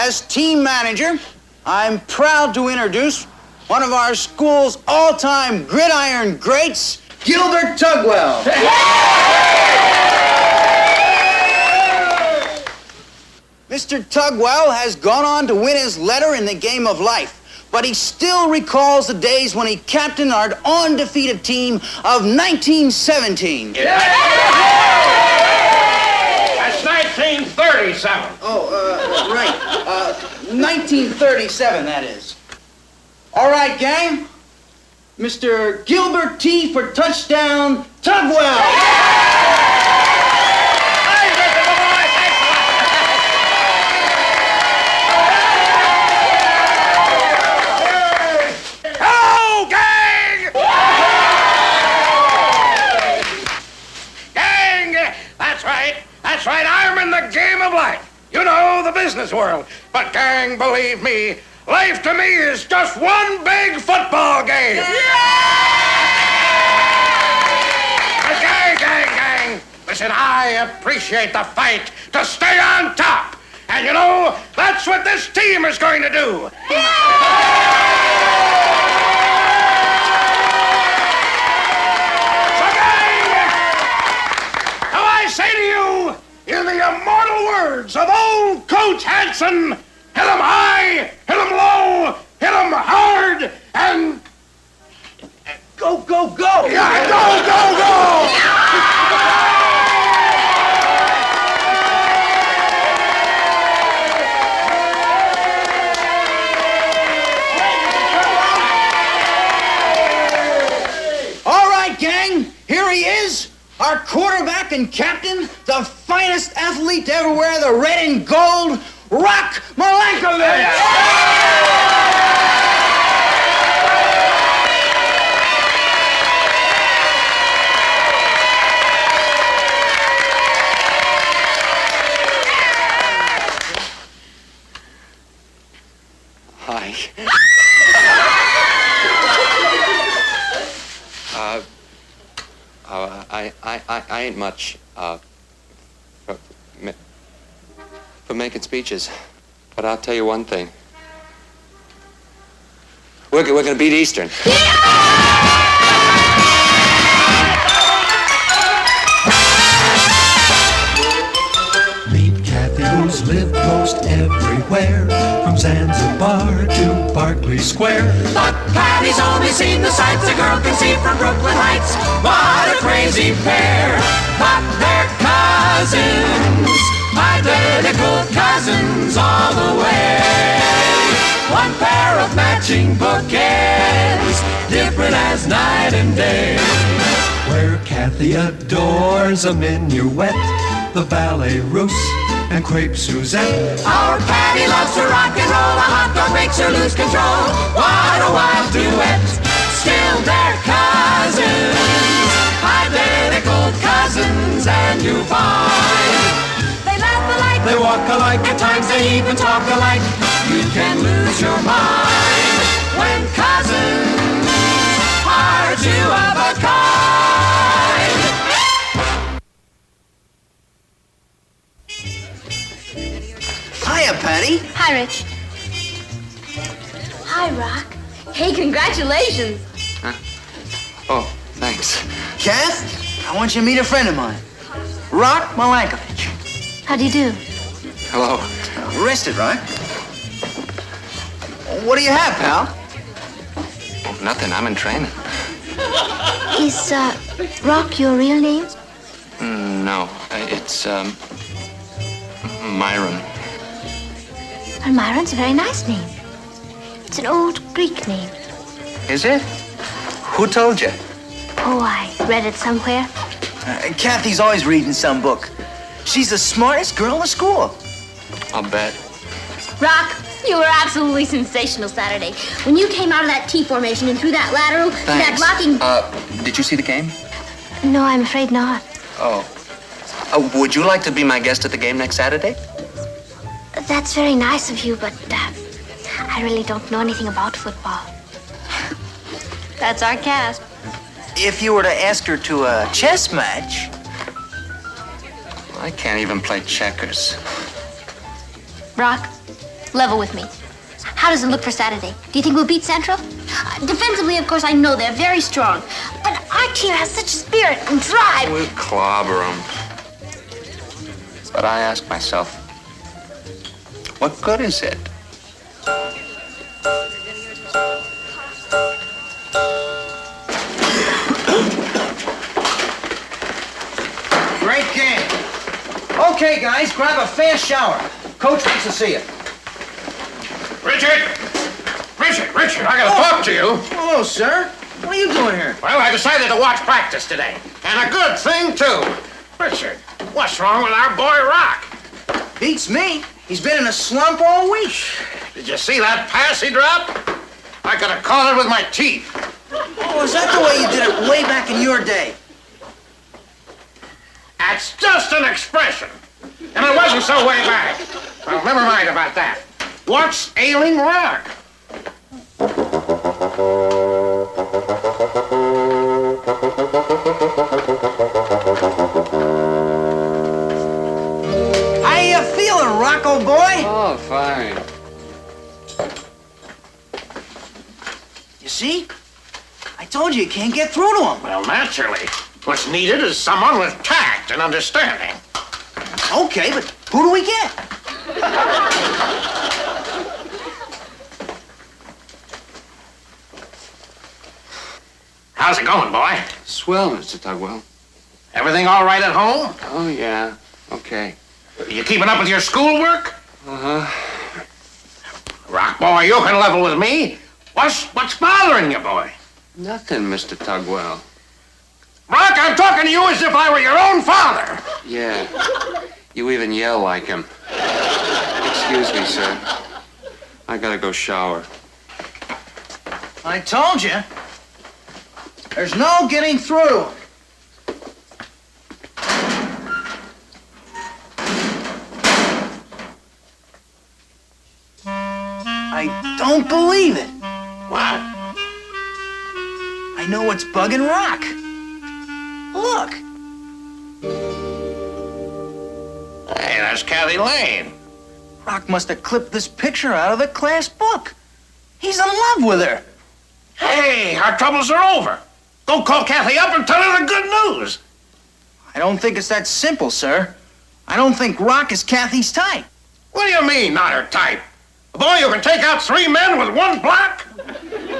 As team manager, I'm proud to introduce one of our school's all-time gridiron greats, Gilbert Tugwell. Mr. Tugwell has gone on to win his letter in the game of life, but he still recalls the days when he captained our undefeated team of 1917. That's 1937. Oh, right. 1937, that is. All right, gang. Mr. Gilbert T. for touchdown, Tugwell. Hello, gang! Gang, that's right. That's right. I'm in the game of life. You know, the business world. But, gang, believe me, life to me is just one big football game. Gang. Listen, I appreciate the fight to stay on top. And, you know, that's what this team is going to do. So, gang, now I say to you, in the immortal words of old Coach Hanson, hit 'em high, hit 'em low, hit 'em hard, and Go, go, go! yeah, go! All right, gang, here he is, our quarterback and captain, the finest athlete to ever wear the red and gold, Rock Malenkovich! Hi. I ain't much, for making speeches. But I'll tell you one thing. We're gonna beat Eastern. Meet Kathy, who's lived most everywhere, from Zanzibar to Berkeley Square. But Patty's only seen the sights a girl can see from Brooklyn Heights. What a crazy pair, but they're cousins, identical cousins all the way. One pair of matching bookends, different as night and day. Where Kathy adores a minuet, the ballet russe, and crepe Suzette. Our Patty loves to rock and roll, a hot dog makes her lose control. What a wild duet, still they're cousins, identical cousins, and you find they laugh alike, They walk alike, at times they even talk alike. You can lose your mind when cousins are two of a kind. Hiya, Patty. Hi, Rich. Hi, Rock. Hey, congratulations. Oh, thanks. Kath, I want you to meet a friend of mine, Rock Malenkovich. How do you do? Hello. Arrested, right? What do you have, pal? Oh, nothing. I'm in training. Is, Rock your real name? No, it's, Myron. Well, Myron's a very nice name. It's an old Greek name. Is it? Who told you? Oh, I read it somewhere. Kathy's always reading some book. She's the smartest girl in the school. I'll bet. Rock, you were absolutely sensational Saturday. When you came out of that T formation and threw that lateral, that blocking... Did you see the game? No, I'm afraid not. Oh. Would you like to be my guest at the game next Saturday? That's very nice of you, but I really don't know anything about football. That's our cast. If you were to ask her to a chess match... I can't even play checkers. Rock, Level with me. How does it look for Saturday? Do you think we'll beat Central? Defensively, of course, I know they're very strong. But our team has such spirit and drive. We'll clobber them. But I ask myself, what good is it? Great game. Okay, guys, grab a fast shower. Coach wants to see you. Richard, I gotta talk to you. Hello, sir. What are you doing here? Well, I decided to watch practice today. And a good thing, too. Richard, what's wrong with our boy Rock? Beats me. He's been in a slump all week. Did you see that pass he dropped? I could have caught it with my teeth. Oh, is that the way you did it way back in your day? That's just an expression. And it wasn't so way back. Well, never mind about that. What's ailing Rock? How you feeling, Rocco boy? Oh, fine. You see? I told you can't get through to him. Well, naturally. What's needed is someone with tact and understanding. Okay, but who do we get? How's it going, boy? Swell, Mr. Tugwell. Everything all right at home? Oh, yeah. Okay. You keeping up with your schoolwork? Uh-huh. Rock, boy, you can level with me. What's bothering you, boy? Nothing, Mr. Tugwell. Rock, I'm talking to you as if I were your own father. Yeah. You even yell like him. Excuse me, sir. I gotta go shower. I told you. There's no getting through. I don't believe it. What? I know what's bugging Rock. Look. Hey, that's Kathy Lane. Rock must have clipped this picture out of the class book. He's in love with her. Hey, our troubles are over. Go call Kathy up and tell her the good news. I don't think it's that simple, sir. I don't think Rock is Kathy's type. What do you mean, not her type? A boy who can take out 3 men with 1 block?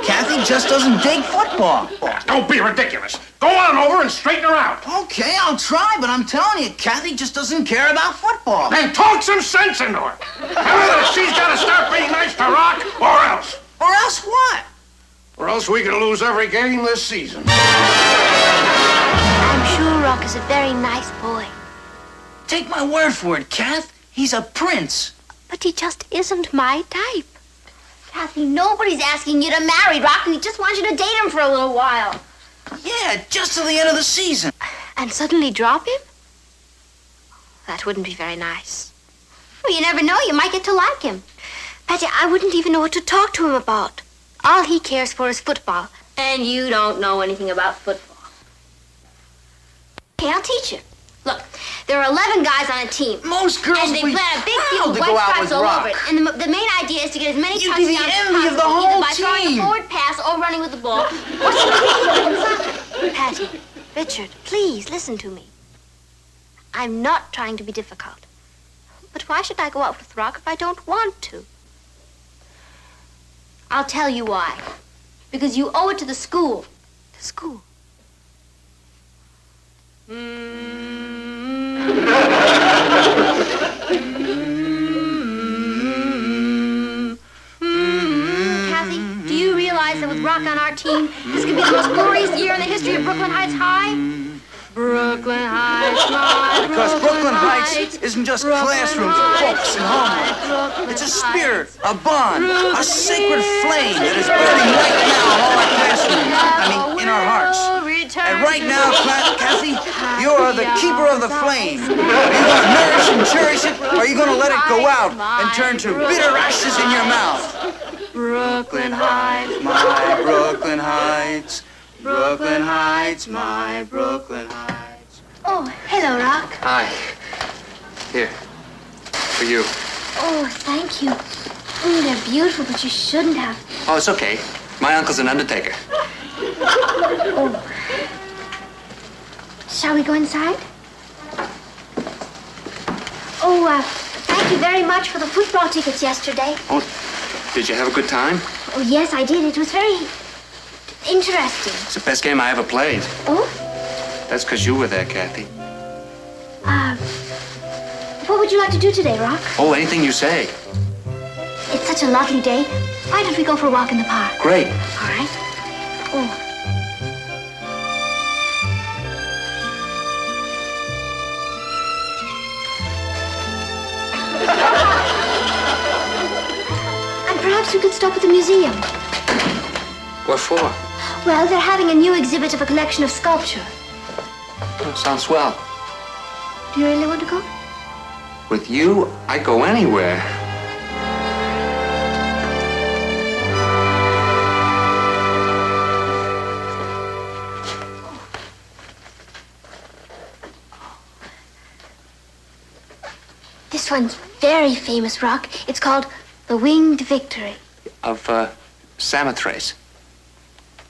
Kathy just doesn't dig football. Don't be ridiculous. Go on over and straighten her out. Okay, I'll try, but I'm telling you, Kathy just doesn't care about football. And talk some sense into her. Tell her that she's got to start being nice to Rock, or else. Or else what? Or else we could lose every game this season. I'm sure Rock is a very nice boy. Take my word for it, Kath. He's a prince. But he just isn't my type. Kathy, nobody's asking you to marry Rock. We just want you to date him for a little while. Yeah, just to the end of the season. And suddenly drop him? That wouldn't be very nice. Well, you never know. You might get to like him. Patty, I wouldn't even know what to talk to him about. All he cares for is football. And you don't know anything about football. Okay, I'll teach you. Look, there are 11 guys on a team. Most girls and they would be plant a big field proud with to white go out stripes with all Rock. over it. And the main idea is to get as many You'd be touchdowns the as envy of the possible, whole either by throwing team. a forward pass or running with the ball. Or something. Patty, Richard, please listen to me. I'm not trying to be difficult. But why should I go out with Rock if I don't want to? I'll tell you why. Because you owe it to the school. The school. Kathy, do you realize that with Rock on our team, this could be the most glorious year in the history of Brooklyn Heights High? Brooklyn Heights, my Because Brooklyn Heights isn't just classrooms, books, and homework. It's a spirit, a bond, a sacred flame that is burning right now in all our classrooms. I mean, in our hearts. And right now, Kathy, you're the keeper of the flame. Are you going to nourish and cherish it, or are you going to let it go out and turn to bitter ashes in your mouth? Brooklyn Heights, My Brooklyn Heights, Brooklyn Heights, my Brooklyn Heights. Oh, hello, Rock. Hi. Here. For you. Oh, thank you. They're beautiful, but you shouldn't have. Oh, it's okay. My uncle's an undertaker. Shall we go inside? Oh, thank you very much for the football tickets yesterday. Oh, did you have a good time? Oh, yes, I did. It was very interesting. It's the best game I ever played. Oh? That's because you were there, Kathy. What would you like to do today, Rock? Oh, anything you say. It's such a lovely day. Why don't we go for a walk in the park? Great. All right. Oh. And perhaps we could stop at the museum. What for? Well, they're having a new exhibit of a collection of sculpture. Oh, sounds swell. Do you really want to go? With you, I go anywhere. This one's very famous, Rock. It's called The Winged Victory. Of, Samothrace.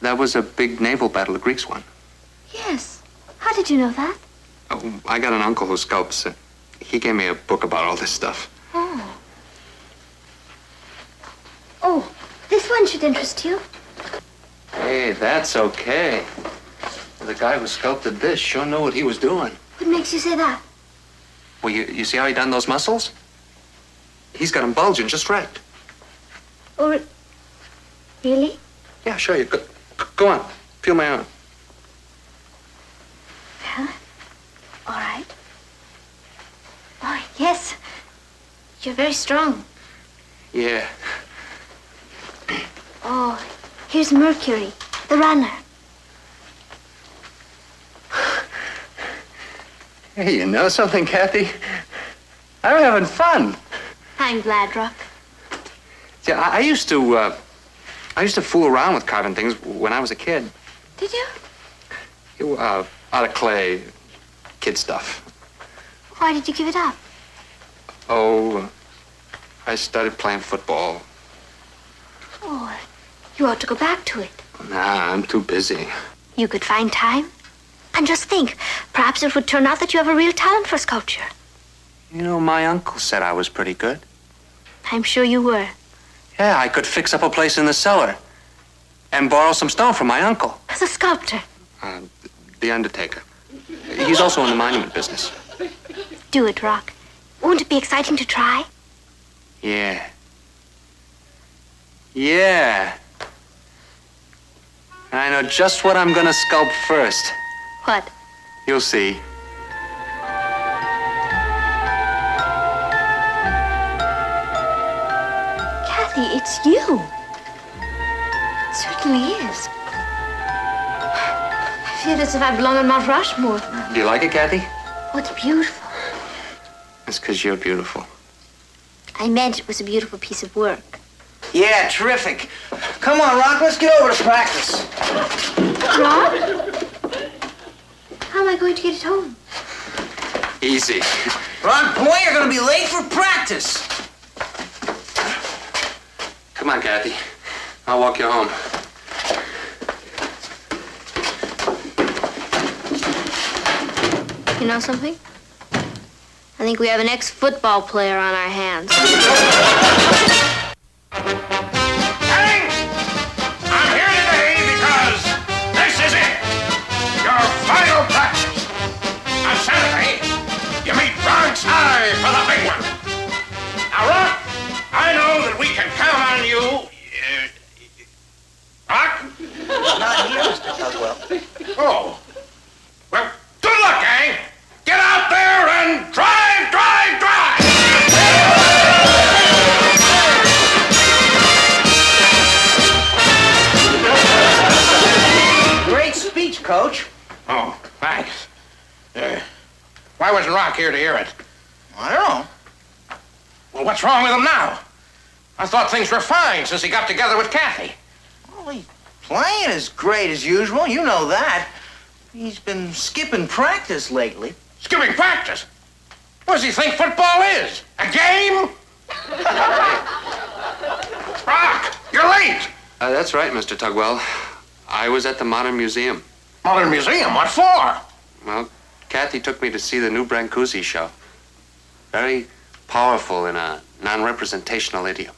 That was a big naval battle the Greeks won. Yes. How did you know that? Oh, I got an uncle who sculpts. He gave me a book about all this stuff. Oh. Oh, this one should interest you. Hey, that's okay. The guy who sculpted this sure knew what he was doing. What makes you say that? Well, you see how he done those muscles? He's got them bulging just right. Or... Really? Yeah, sure. Go on. Feel my arm. Well, all right. Oh, yes. You're very strong. Yeah. Oh, here's Mercury, the runner. Hey, you know something, Kathy? I'm having fun. I'm glad, Rock. Yeah, I used to fool around with carving things when I was a kid. Did you? Out of clay, kid stuff. Why did you give it up? Oh, I started playing football. Oh, you ought to go back to it. Nah, I'm too busy. You could find time. And just think, perhaps it would turn out that you have a real talent for sculpture. You know, my uncle said I was pretty good. I'm sure you were. Yeah, I could fix up a place in the cellar and borrow some stone from my uncle. As a sculptor. The undertaker. He's also in the monument business. Do it, Rock. Won't it be exciting to try? Yeah. Yeah. I know just what I'm gonna sculpt first. What? You'll see. Kathy, it's you. It certainly is. I feel as if I belong on Mount Rushmore. Do you like it, Kathy? Oh, it's beautiful. It's because you're beautiful. I meant it was a beautiful piece of work. Yeah, terrific. Come on, Rock, let's get over to practice. Rock? How am I going to get it home? Easy. Rock, boy, you're gonna be late for practice. Come on, Kathy. I'll walk you home. You know something? I think we have an ex-football player on our hands. Gang, I'm here today because this is it. Your final practice. On Saturday, you meet Bronx High for the big one. Now, Rock, I know that we can count on you. Rock? Not here, Mr. Tugwell. Oh. Well, good luck, gang. Get out there and drive, drive, drive! Great speech, Coach. Oh, thanks. Why wasn't Rock here to hear it? I don't know. Well, what's wrong with him now? I thought things were fine since he got together with Kathy. Well, he's playing as great as usual. You know that. He's been skipping practice lately. Skipping practice? What does he think football is? A game? You're late! That's right, Mr. Tugwell. I was at the Modern Museum. Modern Museum? What for? Well, Kathy took me to see the new Brancusi show. Very powerful in a non-representational idiom.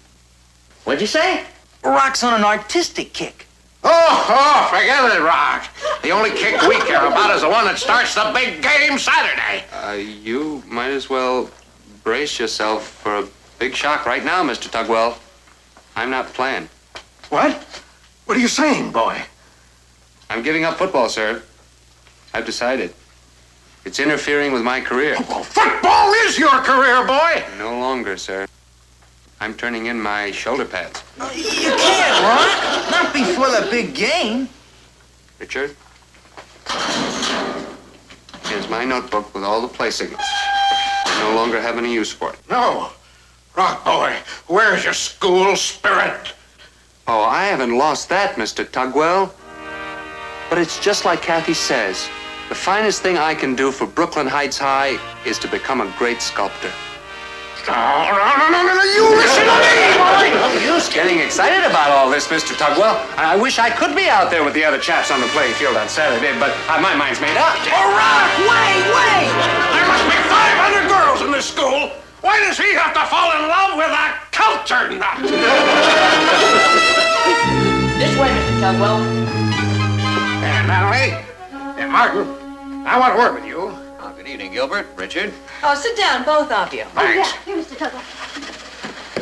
What'd you say? Rock's on an artistic kick. Oh, forget it, Rock. The only kick we care about is the one that starts the big game Saturday. You might as well brace yourself for a big shock right now, Mr. Tugwell. I'm not playing. What? What are you saying, boy? I'm giving up football, sir. I've decided. It's interfering with my career. Well, football is your career, boy. No longer, sir. I'm turning in my shoulder pads. You can't, Rock. Not before the big game. Richard? Here's my notebook with all the play signals. I no longer have any use for it. No. Rock, boy, where's your school spirit? Oh, I haven't lost that, Mr. Tugwell. But it's just like Kathy says. The finest thing I can do for Brooklyn Heights High is to become a great sculptor. No, you listen to me, boy! You're getting excited about all this, Mr. Tugwell. I wish I could be out there with the other chaps on the playing field on Saturday, but my mind's made up. Oh, Rock, wait! There must be 500 girls in this school. Why does he have to fall in love with a culture nut? This way, Mr. Tugwell. And Natalie, and Martin, I want to work with you. Oh, good evening, Gilbert. Richard. Oh, sit down, both of you. Thanks. Here, Mr. Tugwell.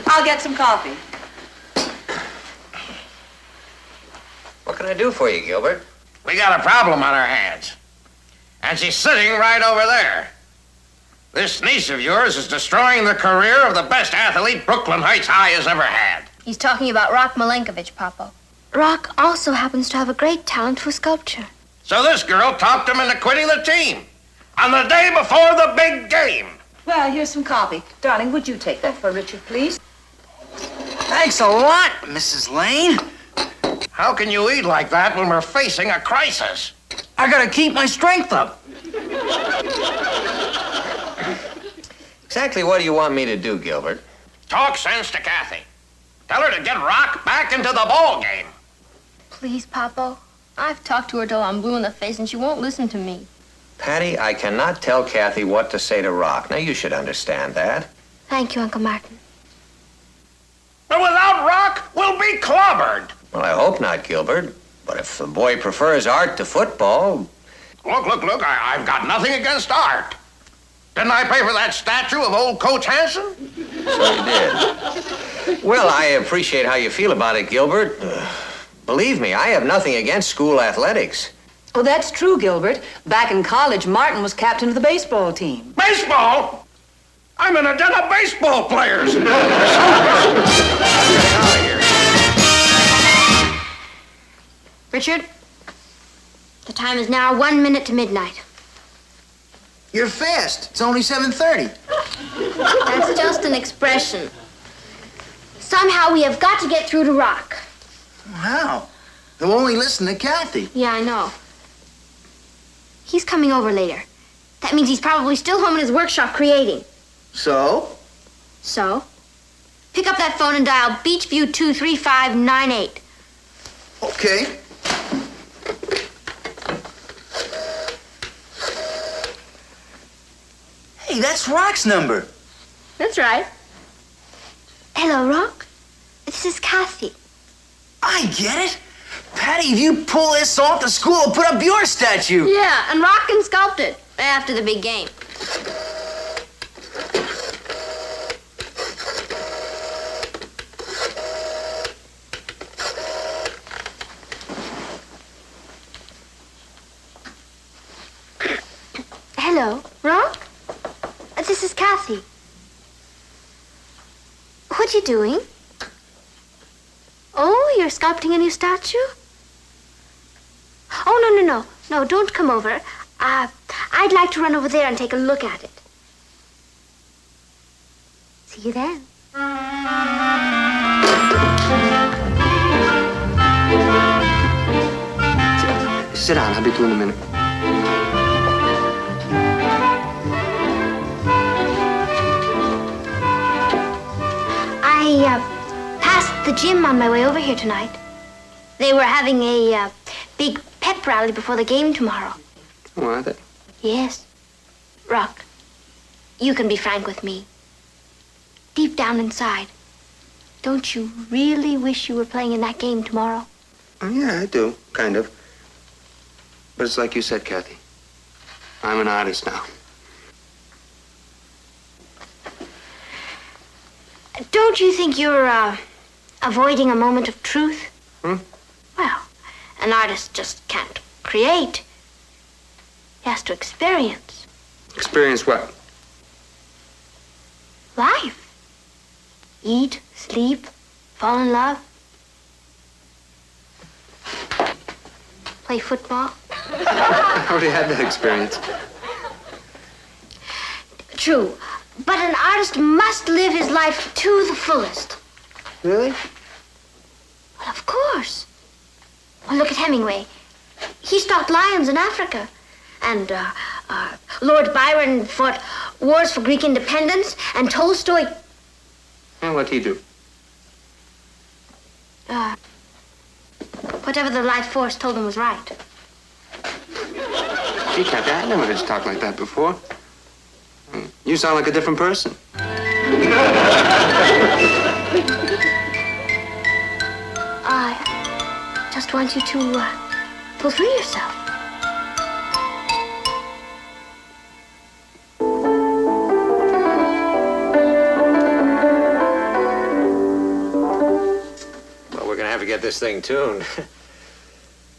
I'll get some coffee. What can I do for you, Gilbert? We got a problem on our hands. And she's sitting right over there. This niece of yours is destroying the career of the best athlete Brooklyn Heights High has ever had. He's talking about Rock Milenkovich, Papa. Rock also happens to have a great talent for sculpture. So this girl talked him into quitting the team on the day before the big game. Well, here's some coffee. Darling, would you take that for Richard, please? Thanks a lot, Mrs. Lane. How can you eat like that when we're facing a crisis? I gotta keep my strength up. Exactly what do you want me to do, Gilbert? Talk sense to Kathy. Tell her to get Rock back into the ball game. Please, Papa. I've talked to her till I'm blue in the face, and she won't listen to me. Patty, I cannot tell Kathy what to say to Rock. Now, you should understand that. Thank you, Uncle Martin. But without Rock, we'll be clobbered. Well, I hope not, Gilbert. But if the boy prefers art to football... Look, I've got nothing against art. Didn't I pay for that statue of old Coach Hansen? So you did. Well, I appreciate how you feel about it, Gilbert. Believe me, I have nothing against school athletics. Oh, that's true, Gilbert. Back in college, Martin was captain of the baseball team. Baseball? I'm in a den of baseball players. Get out of here. Richard, the time is now 1 minute to midnight. You're fast. It's only 7:30. That's just an expression. Somehow we have got to get through to Rock. How? They'll only listen to Kathy. Yeah, I know. He's coming over later. That means he's probably still home in his workshop creating. So? So, pick up that phone and dial Beachview 23598. Okay. Hey, that's Rock's number. That's right. Hello, Rock. This is Kathy. I get it. Patty, if you pull this off, the school will put up your statue. Yeah, and Rock can sculpt it after the big game. Hello, Rock? This is Kathy. What you doing? Oh, you're sculpting a new statue? Oh, no. No, don't come over. I'd like to run over there and take a look at it. See you then. Sit down. I'll be through in a minute. I passed the gym on my way over here tonight. They were having a big pep rally before the game tomorrow. Oh, are they? Yes. Rock, you can be frank with me. Deep down inside, don't you really wish you were playing in that game tomorrow? Oh, yeah, I do, kind of. But it's like you said, Kathy. I'm an artist now. Don't you think you're, avoiding a moment of truth? Hmm? Well, an artist just can't create. He has to experience. Experience what? Life. Eat, sleep, fall in love. Play football. I already had that experience. True. But an artist must live his life to the fullest. Really? Well, of course. Well, look at Hemingway. He stalked lions in Africa. And Lord Byron fought wars for Greek independence. And Tolstoy... And what'd he do? Whatever the life force told him was right. Gee, Kathy, I never heard you talk like that before. You sound like a different person. I just want you to pull through yourself. Well, we're gonna have to get this thing tuned.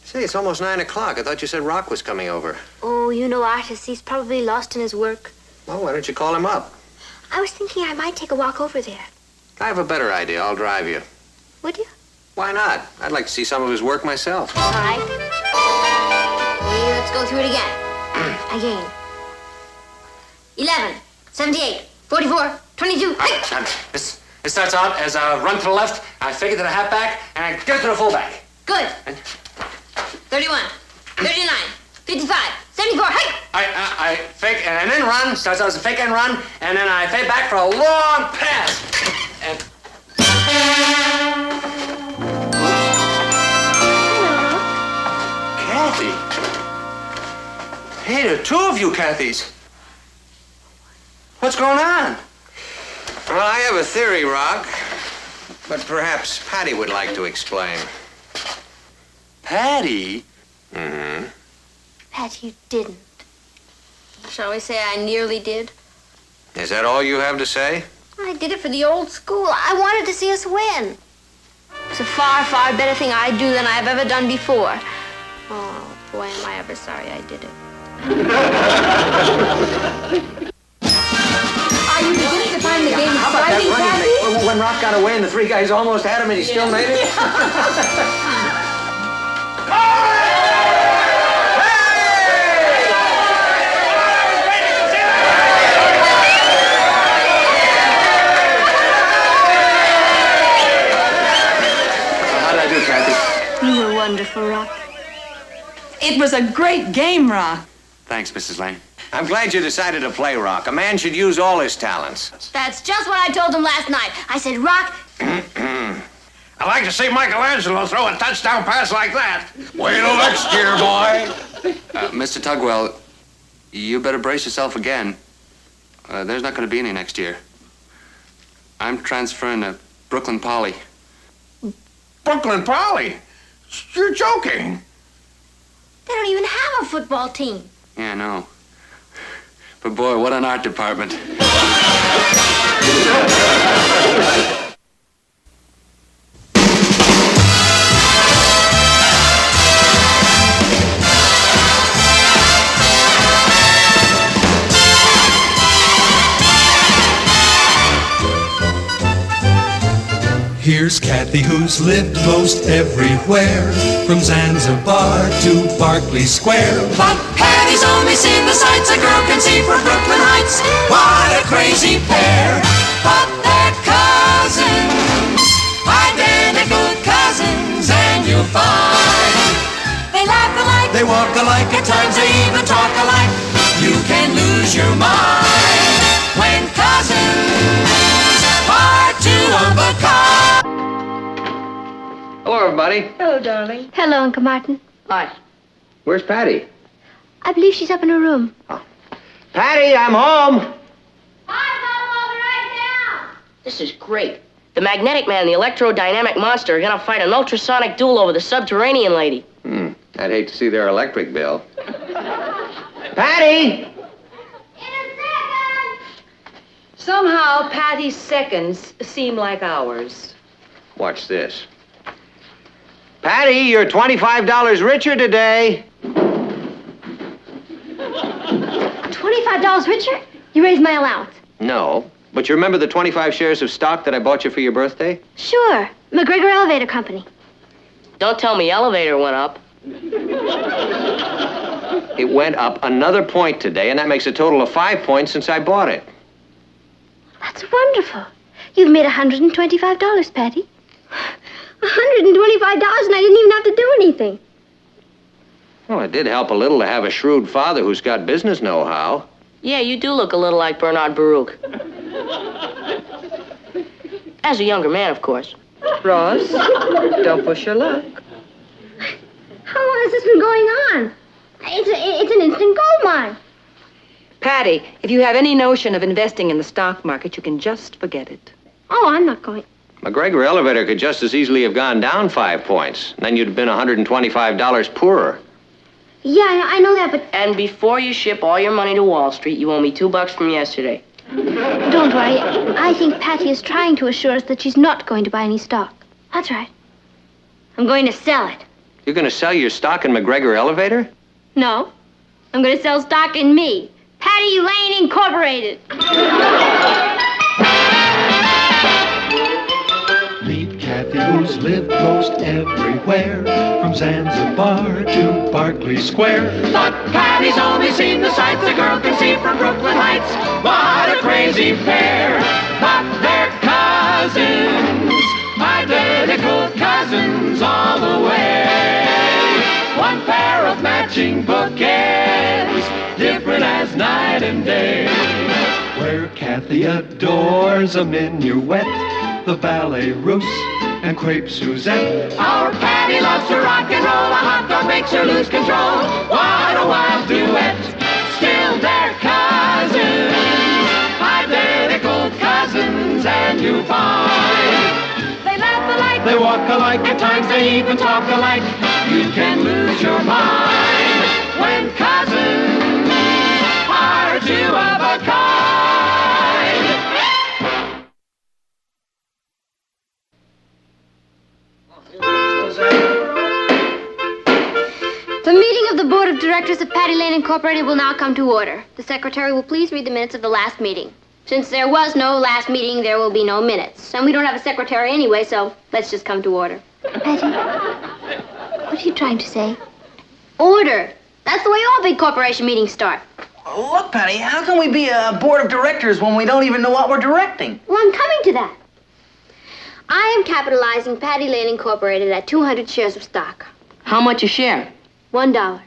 Say, it's almost 9 o'clock. I thought you said Rock was coming over. Oh, you know artist. He's probably lost in his work. Well, why don't you call him up? I was thinking I might take a walk over there. I have a better idea. I'll drive you. Would you? Why not? I'd like to see some of his work myself. All right. Let's go through it again. Again. 11, 78, 44, 22. Hey! This starts out as a run to the left, I fake it to the halfback, and I get it to the fullback. Good. 31, 39, 55, 74. Hey! I fake and then run, starts out as a fake and run, and then I fade back for a long pass. And... Kathy. Hey, there are two of you Kathys. What's going on? Well, I have a theory, Rock. But perhaps Patty would like to explain. Patty? Mm-hmm. Pat, you didn't. Shall we say I nearly did? Is that all you have to say? I did it for the old school. I wanted to see us win. It's a far, far better thing I do than I've ever done before. Oh, boy, am I ever sorry I did it. Are you beginning to find the game exciting, Kathy? When Rock got away and the three guys almost had him and he still made it? You were wonderful, Rock. It was a great game, Rock. Thanks, Mrs. Lane. I'm glad you decided to play Rock. A man should use all his talents. That's just what I told him last night. I said, Rock, I'd like to see Michelangelo throw a touchdown pass like that. Wait till next year, boy. Mr. Tugwell, you better brace yourself again. There's not going to be any next year. I'm transferring to Brooklyn Poly. Brooklyn Poly? You're joking. they don't even have a football team. Yeah, I know. But boy, what an art department. Here's Kathy, who's lived most everywhere, from Zanzibar to Berkeley Square. But Patty's only seen the sights a girl can see from Brooklyn Heights. What a crazy pair! But they're cousins, identical cousins, and you'll find they laugh alike, They walk alike, at times they even talk alike. You can lose your mind when cousins are two of a kind. everybody. Hello, darling. Hello, Uncle Martin. Hi. Where's Patty? I believe she's up in her room. Patty, I'm home. This is great. The Magnetic Man and the Electrodynamic Monster are gonna fight an ultrasonic duel over the Subterranean Lady. I'd hate to see their electric bill. Patty! Somehow, Patty's seconds seem like hours. Watch this. Patty, you're $25 richer today. $25 richer? You raised my allowance. No, but you remember the 25 shares of stock that I bought you for your birthday? Sure. McGregor Elevator Company. Don't tell me elevator went up. It went up another point today, and that makes a total of 5 points since I bought it. That's wonderful. You've made $125, Patty. $125 and I didn't even have to do anything. Well, it did help a little to have a shrewd father who's got business know-how. Yeah, you do look a little like Bernard Baruch. As a younger man, of course. Ross, don't push your luck. How long has this been going on? It's an instant gold mine. Patty, if you have any notion of investing in the stock market, you can just forget it. Oh, I'm not going. McGregor Elevator could just as easily have gone down 5 points. Then you'd have been $125 poorer. Yeah, I know that, but And before you ship all your money to Wall Street, you owe me $2 from yesterday. don't worry. I think Patty is trying to assure us that she's not going to buy any stock. That's right. I'm going to sell it. You're going to sell your stock in McGregor Elevator? No, I'm going to sell stock in me. Patty Lane Incorporated. Meet Kathy, who's lived most everywhere, from Zanzibar to Berkeley Square. But Patty's only seen the sights a girl can see from Brooklyn Heights. What a crazy pair, but they're cousins, identical cousins all the way. One pair of matching bookends, different as night and day. Where Kathy adores a minuet, the ballet russe, and crepe Suzette. Our Patty loves to rock and roll, a hot dog makes her lose control. What a wild duet, still they're cousins, identical cousins, and you find they laugh alike, they walk alike, at times they even talk alike. You can lose your mind when cousins are two of a kind. The meeting of the Board of Directors of Patty Lane Incorporated will now come to order. The secretary will please read the minutes of the last meeting. Since there was no last meeting, there will be no minutes. And we don't have a secretary anyway, so let's just come to order. Patty, what are you trying to say? Order. That's the way all big corporation meetings start. Look, Patty, how can we be a board of directors when we don't even know what we're directing? Well, I'm coming to that. I am capitalizing Patty Lane Incorporated at 200 shares of stock. How much a share? $1.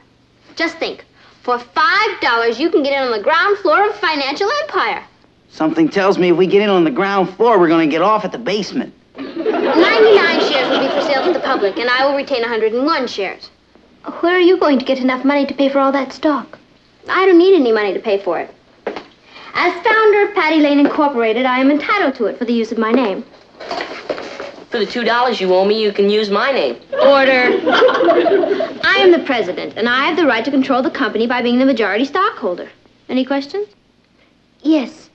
Just think. For $5, you can get in on the ground floor of a financial empire. Something tells me if we get in on the ground floor, we're going to get off at the basement. 99 shares will be for sale to the public, and I will retain 101 shares. Where are you going to get enough money to pay for all that stock? I don't need any money to pay for it. As founder of Patty Lane Incorporated, I am entitled to it for the use of my name. For the $2 you owe me, you can use my name. Order. I am the president, and I have the right to control the company by being the majority stockholder. Any questions? Yes.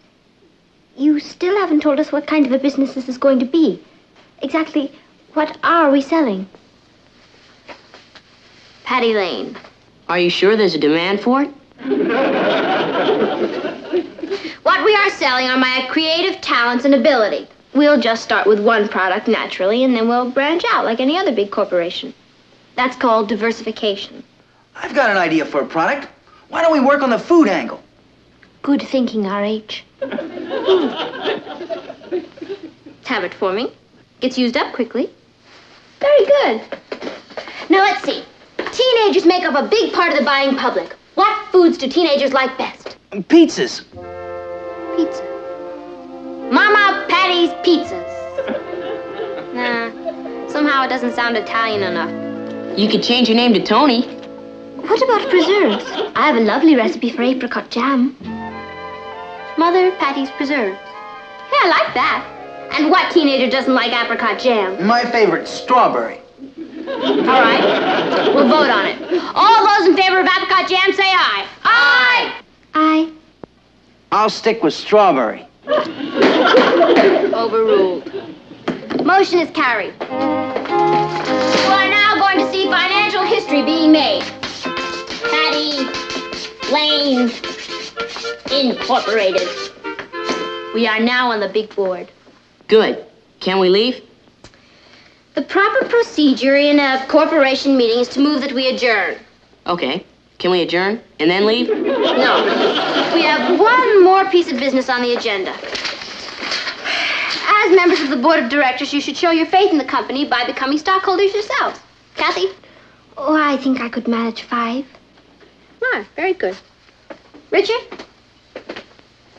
You still haven't told us what kind of a business this is going to be. Exactly what are we selling? Patty Lane. Are you sure there's a demand for it? What we are selling are my creative talents and ability. We'll just start with one product naturally, and then we'll branch out like any other big corporation. That's called diversification. I've got an idea for a product. Why don't we work on the food angle? Good thinking, R.H. Habit forming. Gets used up quickly. Very good. Now let's see. Teenagers make up a big part of the buying public. What foods do teenagers like best? Pizzas. Pizza. Mama Patty's Pizzas. Nah. Somehow it doesn't sound Italian enough. You could change your name to Tony. What about preserves? I have a lovely recipe for apricot jam. Mother Patty's preserves. Hey, I like that. And what teenager doesn't like apricot jam? My favorite, strawberry. All right, we'll vote on it. All those in favor of apricot jam, say aye. Aye. Aye. I'll stick with strawberry. Overruled. Motion is carried. We are now going to see financial history being made. Patty Lane Incorporated. We are now on the big board. Good. Can we leave? The proper procedure in a corporation meeting is to move that we adjourn. Okay. Can we adjourn and then leave? No. We have one more piece of business on the agenda. As members of the board of directors, you should show your faith in the company by becoming stockholders yourselves. Kathy? Oh, I think I could manage 5. Ah, very good. Richard?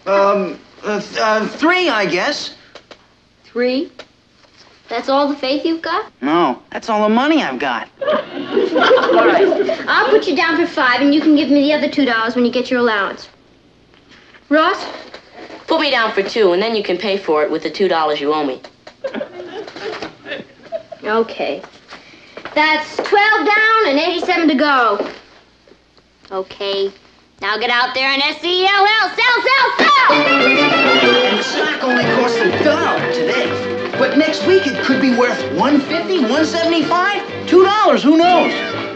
3, I guess. 3? That's all the faith you've got? No, that's all the money I've got. All right. I'll put you down for 5, and you can give me the other $2 when you get your allowance. Ross? Put me down for 2, and then you can pay for it with the $2 you owe me. Okay. That's 12 down and 87 to go. Okay. Now get out there and SELL. Sell, sell, sell! And the stock only costs $1 today. But next week it could be worth $1.50, $1.75, $2, who knows?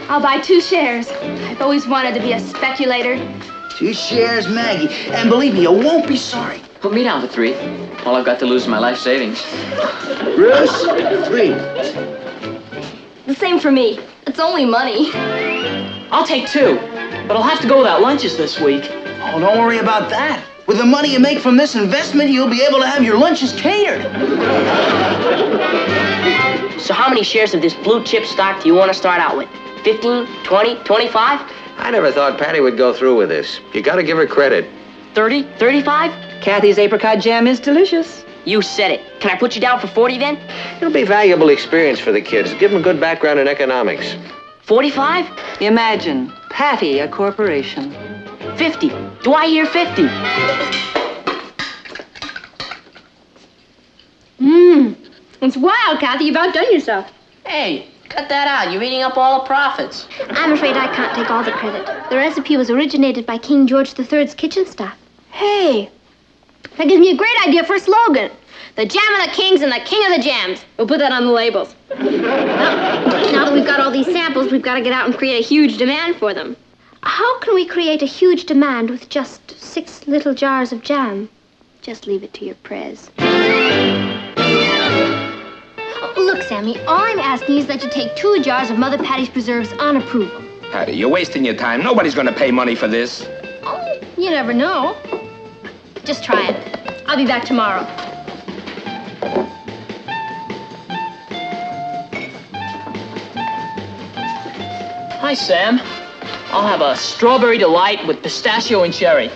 I'll buy 2 shares. I've always wanted to be a speculator. 2 shares, Maggie. And believe me, you won't be sorry. Put me down for 3. All I've got to lose is my life savings. Bruce, 3. The same for me. It's only money. I'll take 2, but I'll have to go without lunches this week. Oh, don't worry about that. With the money you make from this investment, you'll be able to have your lunches catered. So how many shares of this blue chip stock do you want to start out with? 15, 20, 25? I never thought Patty would go through with this. You gotta give her credit. 30, 35? Kathy's apricot jam is delicious. You said it. Can I put you down for 40 then? It'll be valuable experience for the kids. Give them a good background in economics. 45? Imagine, Patty, a corporation. 50. Do I hear 50? It's wild, Kathy. You've outdone yourself. Hey, cut that out. You're eating up all the profits. I'm afraid I can't take all the credit. The recipe was originated by King George III's kitchen staff. Hey, that gives me a great idea for a slogan. The jam of the kings and the king of the jams. We'll put that on the labels. Now that we've got all these samples, we've got to get out and create a huge demand for them. How can we create a huge demand with just 6 little jars of jam? Just leave it to your prez. Look, Sammy, all I'm asking is that you take 2 jars of Mother Patty's preserves on approval. Patty, you're wasting your time. Nobody's going to pay money for this. Oh, you never know. Just try it. I'll be back tomorrow. Hi, Sam. I'll have a strawberry delight with pistachio and cherry.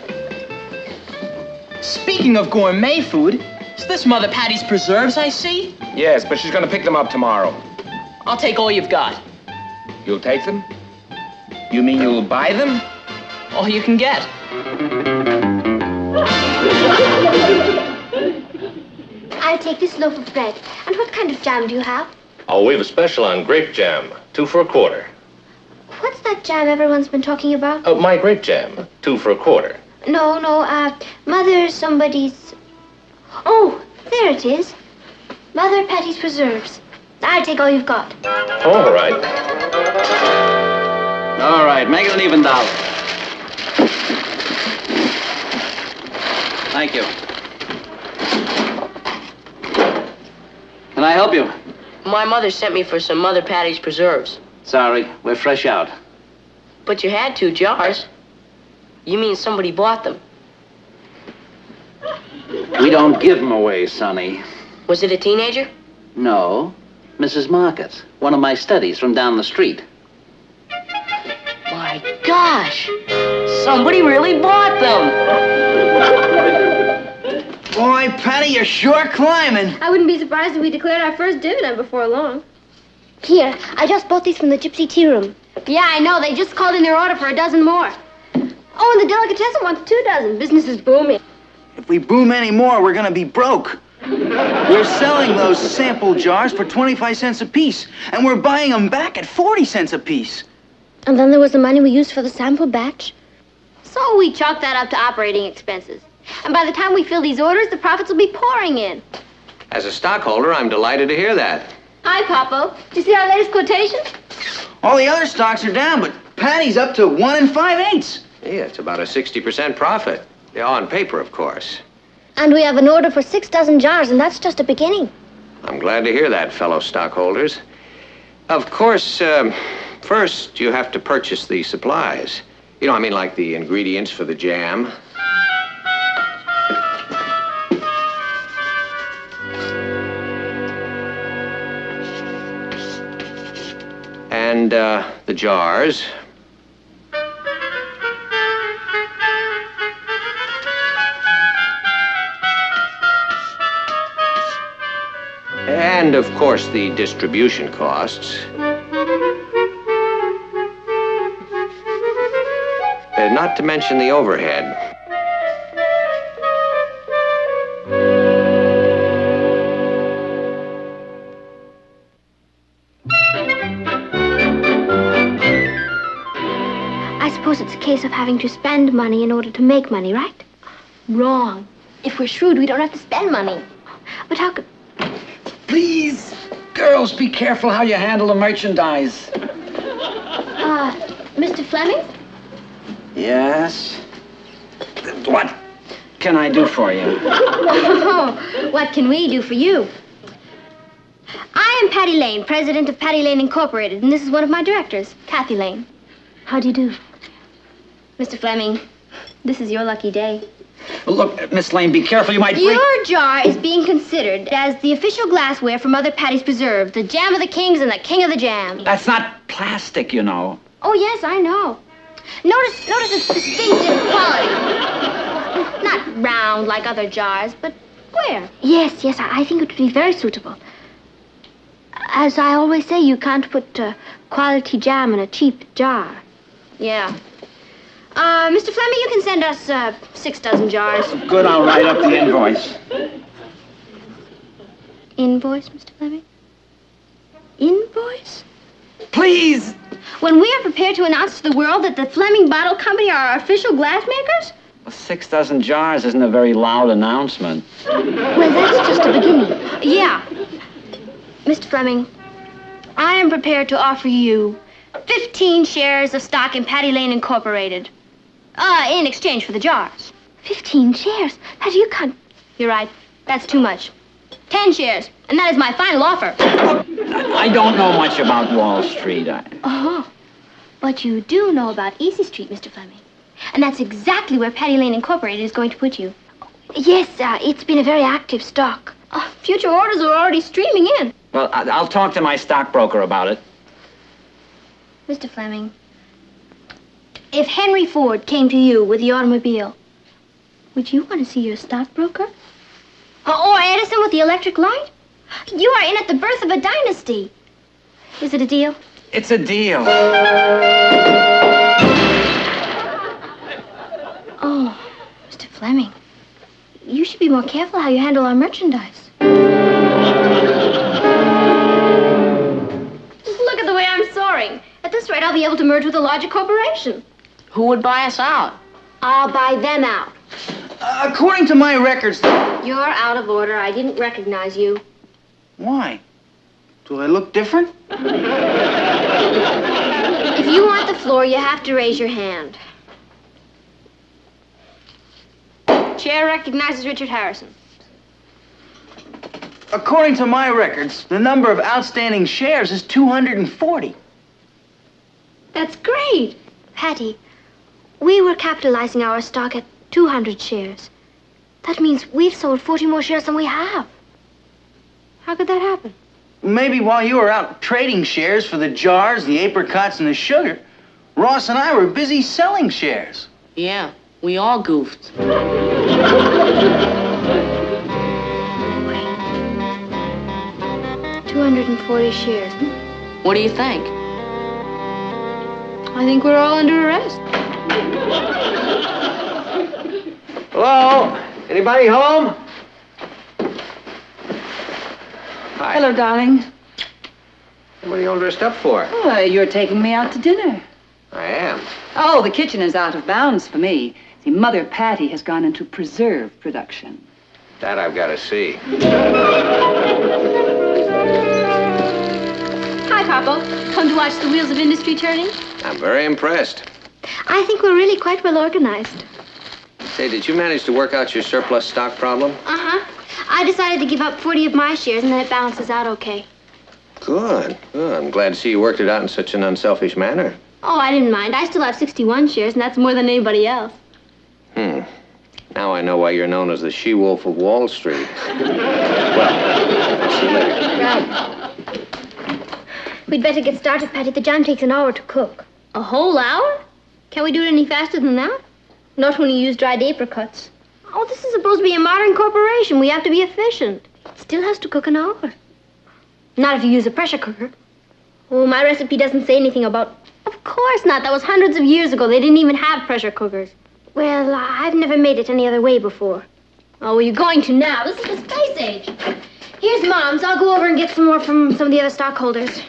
Speaking of gourmet food, is this Mother Patty's preserves I see? Yes, but she's going to pick them up tomorrow. I'll take all you've got. You'll take them? You mean you'll buy them? All you can get. I'll take this loaf of bread. And what kind of jam do you have? Oh, we have a special on grape jam. 2 for $1. What's that jam everyone's been talking about? Oh, my grape jam. 2 for $1. No, Mother somebody's... Oh, there it is. Mother Patty's preserves. I'll take all you've got. All right. All right, make it an even dollar. Thank you. Can I help you? My mother sent me for some Mother Patty's preserves. Sorry, we're fresh out. But you had 2 jars. You mean somebody bought them? We don't give them away, Sonny. Was it a teenager? No, Mrs. Market, one of my studies from down the street. My gosh! Somebody really bought them! Boy, Patty, you're sure climbing. I wouldn't be surprised if we declared our first dividend before long. Here, I just bought these from the Gypsy Tea Room. Yeah, I know. They just called in their order for a dozen more. Oh, and the delicatessen wants 2 dozen. Business is booming. If we boom any more, we're gonna be broke. We're selling those sample jars for 25 cents apiece, and we're buying them back at 40 cents apiece. And then there was the money we used for the sample batch. So we chalked that up to operating expenses. And by the time we fill these orders, the profits will be pouring in. As a stockholder, I'm delighted to hear that. Hi, Popo. Did you see our latest quotation? All the other stocks are down, but Patty's up to 1 5/8. Yeah, it's about a 60% profit. Yeah, on paper, of course. And we have an order for 6 dozen jars, and that's just a beginning. I'm glad to hear that, fellow stockholders. Of course, first you have to purchase the supplies. You know, I mean, like the ingredients for the jam. And the jars. And, of course, the distribution costs. Not to mention the overhead. I suppose it's a case of having to spend money in order to make money, right? Wrong. If we're shrewd, we don't have to spend money. But how could... Please, girls, be careful how you handle the merchandise. Mr. Fleming? Yes? What can I do for you? Oh, what can we do for you? I am Patty Lane, president of Patty Lane Incorporated, and this is one of my directors, Kathy Lane. How do you do? Mr. Fleming, this is your lucky day. Look, Miss Lane, be careful. You might break... Your jar is being considered as the official glassware for Mother Patty's Preserve, the jam of the kings and the king of the jam. That's not plastic, you know. Oh, yes, I know. Notice its distinctive quality. Not round like other jars, but square. Yes, I think it would be very suitable. As I always say, you can't put quality jam in a cheap jar. Yeah. Mr. Fleming, you can send us 6 dozen jars. Good, I'll write up the invoice. Invoice, Mr. Fleming? Invoice? Please! When we are prepared to announce to the world that the Fleming Bottle Company are our official glass makers? Well, 6 dozen jars isn't a very loud announcement. Well, that's just a beginning. Yeah. Mr. Fleming, I am prepared to offer you 15 shares of stock in Patty Lane Incorporated. In exchange for the jars. 15 shares? Patty, you can't... You're right. That's too much. 10 shares, and that is my final offer. I don't know much about Wall Street. Oh, but you do know about Easy Street, Mr. Fleming. And that's exactly where Patty Lane Incorporated is going to put you. Yes, it's been a very active stock. Future orders are already streaming in. Well, I'll talk to my stockbroker about it. Mr. Fleming, if Henry Ford came to you with the automobile, would you want to see your stockbroker? Or Edison with the electric light? You are in at the birth of a dynasty. Is it a deal? It's a deal. Oh, Mr. Fleming, you should be more careful how you handle our merchandise. Just look at the way I'm soaring. At this rate, I'll be able to merge with a larger corporation. Who would buy us out? I'll buy them out. According to my records... You're out of order. I didn't recognize you. Why? Do I look different? If you want the floor, you have to raise your hand. Chair recognizes Richard Harrison. According to my records, the number of outstanding shares is 240. That's great. Patty, we were capitalizing our stock at 200 shares. That means we've sold 40 more shares than we have. How could that happen? Maybe while you were out trading shares for the jars, the apricots, and the sugar, Ross and I were busy selling shares. Yeah, we all goofed. 240 shares. What do you think? I think we're all under arrest. Hello? Anybody home? Hi. Hello, darling. What are you all dressed up for? Oh, you're taking me out to dinner. I am. Oh, the kitchen is out of bounds for me. See, Mother Patty has gone into preserve production. That I've got to see. Hi, Papa. Come to watch the wheels of industry turning? I'm very impressed. I think we're really quite well organized. Say, did you manage to work out your surplus stock problem? Uh-huh. I decided to give up 40 of my shares, and then it balances out okay. Good. Good. I'm glad to see you worked it out in such an unselfish manner. Oh, I didn't mind. I still have 61 shares, and that's more than anybody else. Now I know why you're known as the she-wolf of Wall Street. Well, I'll see you later. We'd better get started, Patty. The jam takes an hour to cook. A whole hour? Can we do it any faster than that? Not when you use dried apricots. Oh, this is supposed to be a modern corporation. We have to be efficient. It still has to cook an hour. Not if you use a pressure cooker. Oh, my recipe doesn't say anything about... Of course not. That was hundreds of years ago. They didn't even have pressure cookers. Well, I've never made it any other way before. Oh, well, you're going to now. This is the space age. Here's Mom's. I'll go over and get some more from some of the other stockholders.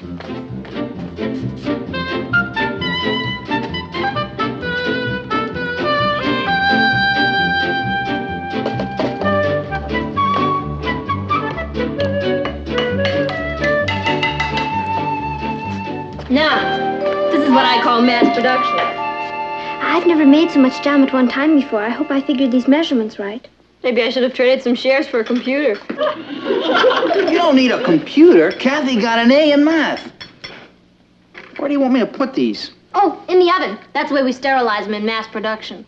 Now, this is what I call mass production. I've never made so much jam at one time before. I hope I figured these measurements right. Maybe I should have traded some shares for a computer. You don't need a computer. Kathy got an A in math. Where do you want me to put these? Oh, in the oven. That's the way we sterilize them in mass production.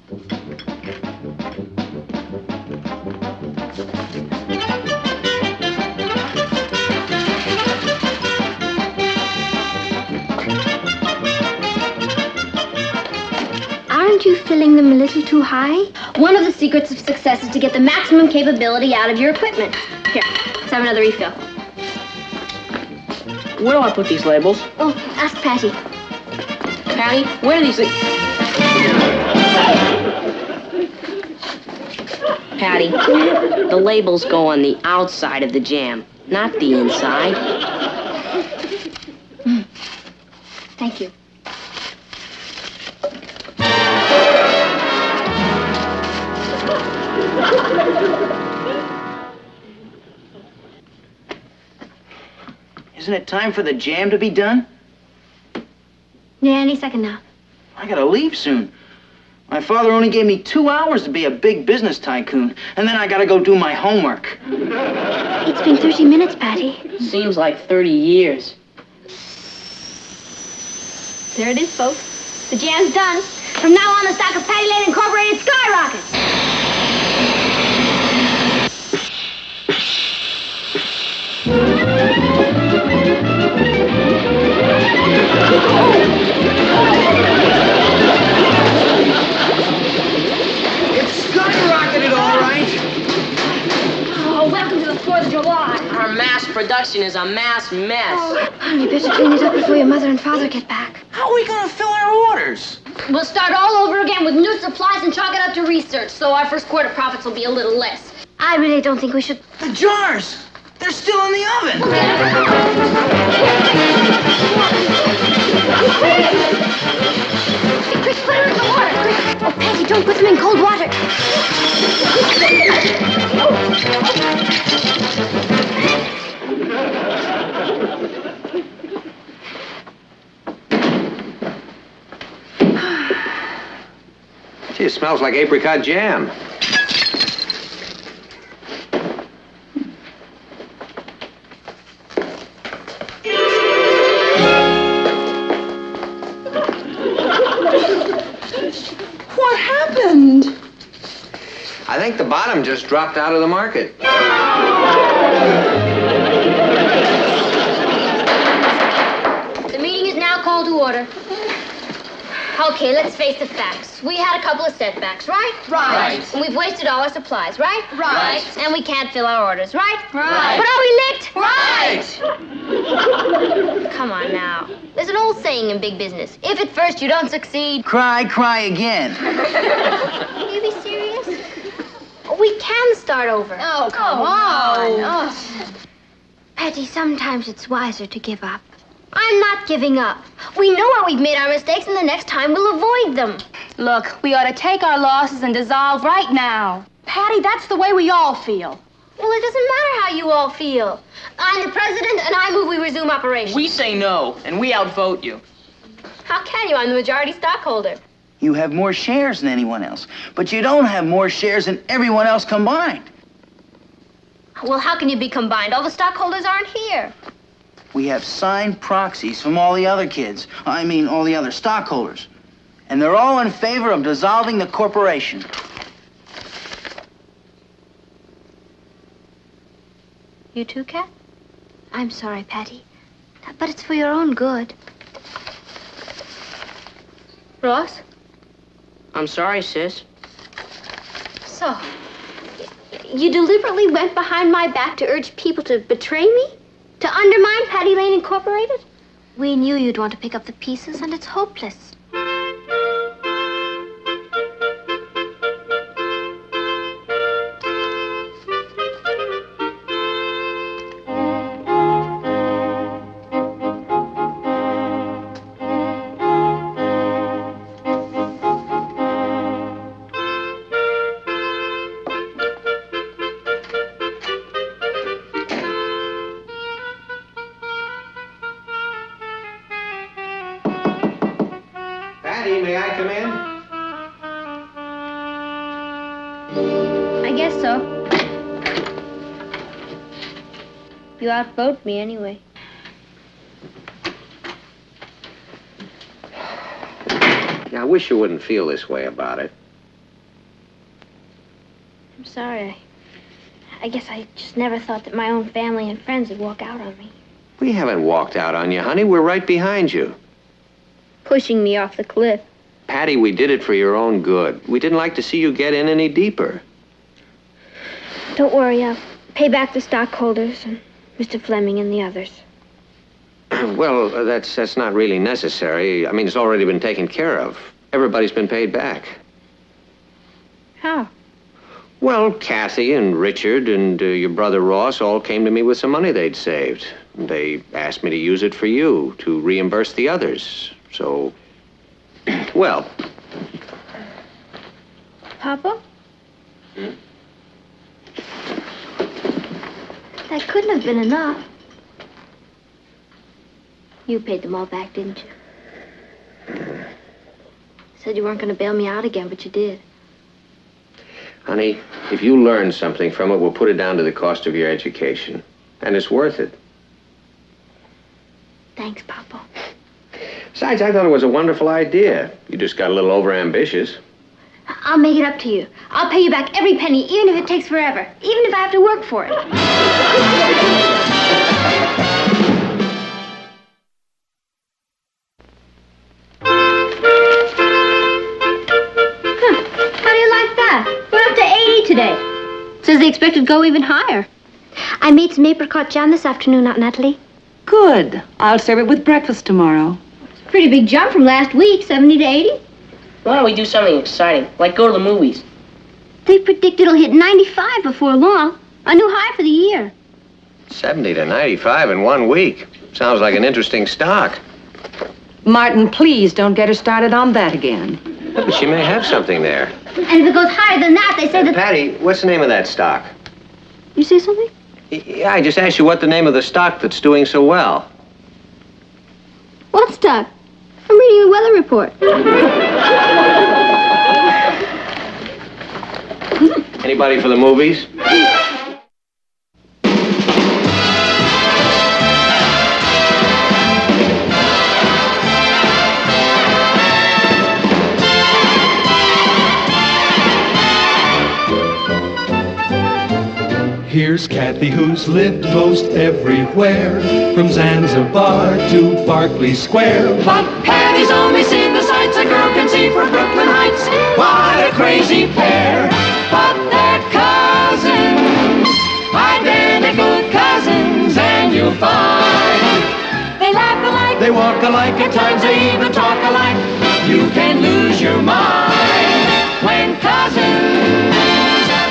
Aren't you filling them a little too high? One of the secrets of success is to get the maximum capability out of your equipment. Here, let's have another refill. Where do I put these labels? Oh, ask Patty. Patty, where are these things? Patty, the labels go on the outside of the jam, not the inside. Thank you. Isn't it time for the jam to be done? Yeah, any second now. I gotta leave soon. My father only gave me 2 hours to be a big business tycoon, and then I gotta go do my homework. It's been 30 minutes, Patty. Seems like 30 years. There it is, folks. The jam's done. From now on, the stock of Patty Lane Incorporated skyrockets. It's skyrocketed, all right. Oh, welcome to the 4th of July. Our mass production is a mass mess. Oh, you better clean it up before your mother and father get back. How are we gonna fill our orders? We'll start all over again with new supplies and chalk it up to research, so our first quarter profits will be a little less. I really don't think we should... The jars! They're still in the oven! Quick, put her in the water! Quick! Oh, Patty, don't put them in cold water! Gee, it smells like apricot jam. What happened? I think the bottom just dropped out of the market. The meeting is now called to order. Okay, let's face the facts. We had a couple of setbacks, right? Right. And we've wasted all our supplies, right? Right. And we can't fill our orders, right? Right. But are we licked? Right. Come on now. There's an old saying in big business. If at first you don't succeed... Cry, cry again. Can you be serious? We can start over. Oh, come on. Oh. Patty, sometimes it's wiser to give up. I'm not giving up. We know how we've made our mistakes, and the next time we'll avoid them. Look, we ought to take our losses and dissolve right now. Patty, that's the way we all feel. Well, it doesn't matter how you all feel. I'm the president, and I move we resume operations. We say no, and we outvote you. How can you? I'm the majority stockholder. You have more shares than anyone else, but you don't have more shares than everyone else combined. Well, how can you be combined? All the stockholders aren't here. We have signed proxies from all the other kids. I mean, all the other stockholders. And they're all in favor of dissolving the corporation. You too, Kat? I'm sorry, Patty. But it's for your own good. Ross? I'm sorry, sis. So, you deliberately went behind my back to urge people to betray me? To undermine Patty Lane Incorporated? We knew you'd want to pick up the pieces, and it's hopeless. Patty, may I come in? I guess so. You outvote me anyway. Yeah, I wish you wouldn't feel this way about it. I'm sorry. I guess I just never thought that my own family and friends would walk out on me. We haven't walked out on you, honey. We're right behind you. Pushing me off the cliff. Patty, we did it for your own good. We didn't like to see you get in any deeper. Don't worry, I'll pay back the stockholders and Mr. Fleming and the others. Well, that's not really necessary. I mean, it's already been taken care of. Everybody's been paid back. How? Well, Kathy and Richard and your brother Ross all came to me with some money they'd saved. They asked me to use it for you, to reimburse the others. So, well. Papa? That couldn't have been enough. You paid them all back, didn't you? Said you weren't going to bail me out again, but you did. Honey, if you learn something from it, we'll put it down to the cost of your education. And it's worth it. Thanks, Papa. Besides, I thought it was a wonderful idea. You just got a little overambitious. I'll make it up to you. I'll pay you back every penny, even if it takes forever. Even if I have to work for it. How do you like that? We're up to 80 today. Says they expect it to go even higher. I made some apricot jam this afternoon, Aunt Natalie. Good. I'll serve it with breakfast tomorrow. Pretty big jump from last week, 70 to 80. Why don't we do something exciting, like go to the movies? They predict it'll hit 95 before long. A new high for the year. 70 to 95 in 1 week. Sounds like an interesting stock. Martin, please don't get her started on that again. But she may have something there. And if it goes higher than that, they say that... Patty, what's the name of that stock? You say something? Yeah, I just asked you what the name of the stock that's doing so well. What stock? I'm reading the weather report. Anybody for the movies? Here's Kathy, who's lived most everywhere, from Zanzibar to Berkeley Square. But Patty's only seen the sights a girl can see from Brooklyn Heights. What a crazy pair. But they're cousins, identical cousins, and you'll find they laugh alike, they walk alike, at times they even talk alike. You can lose your mind when cousins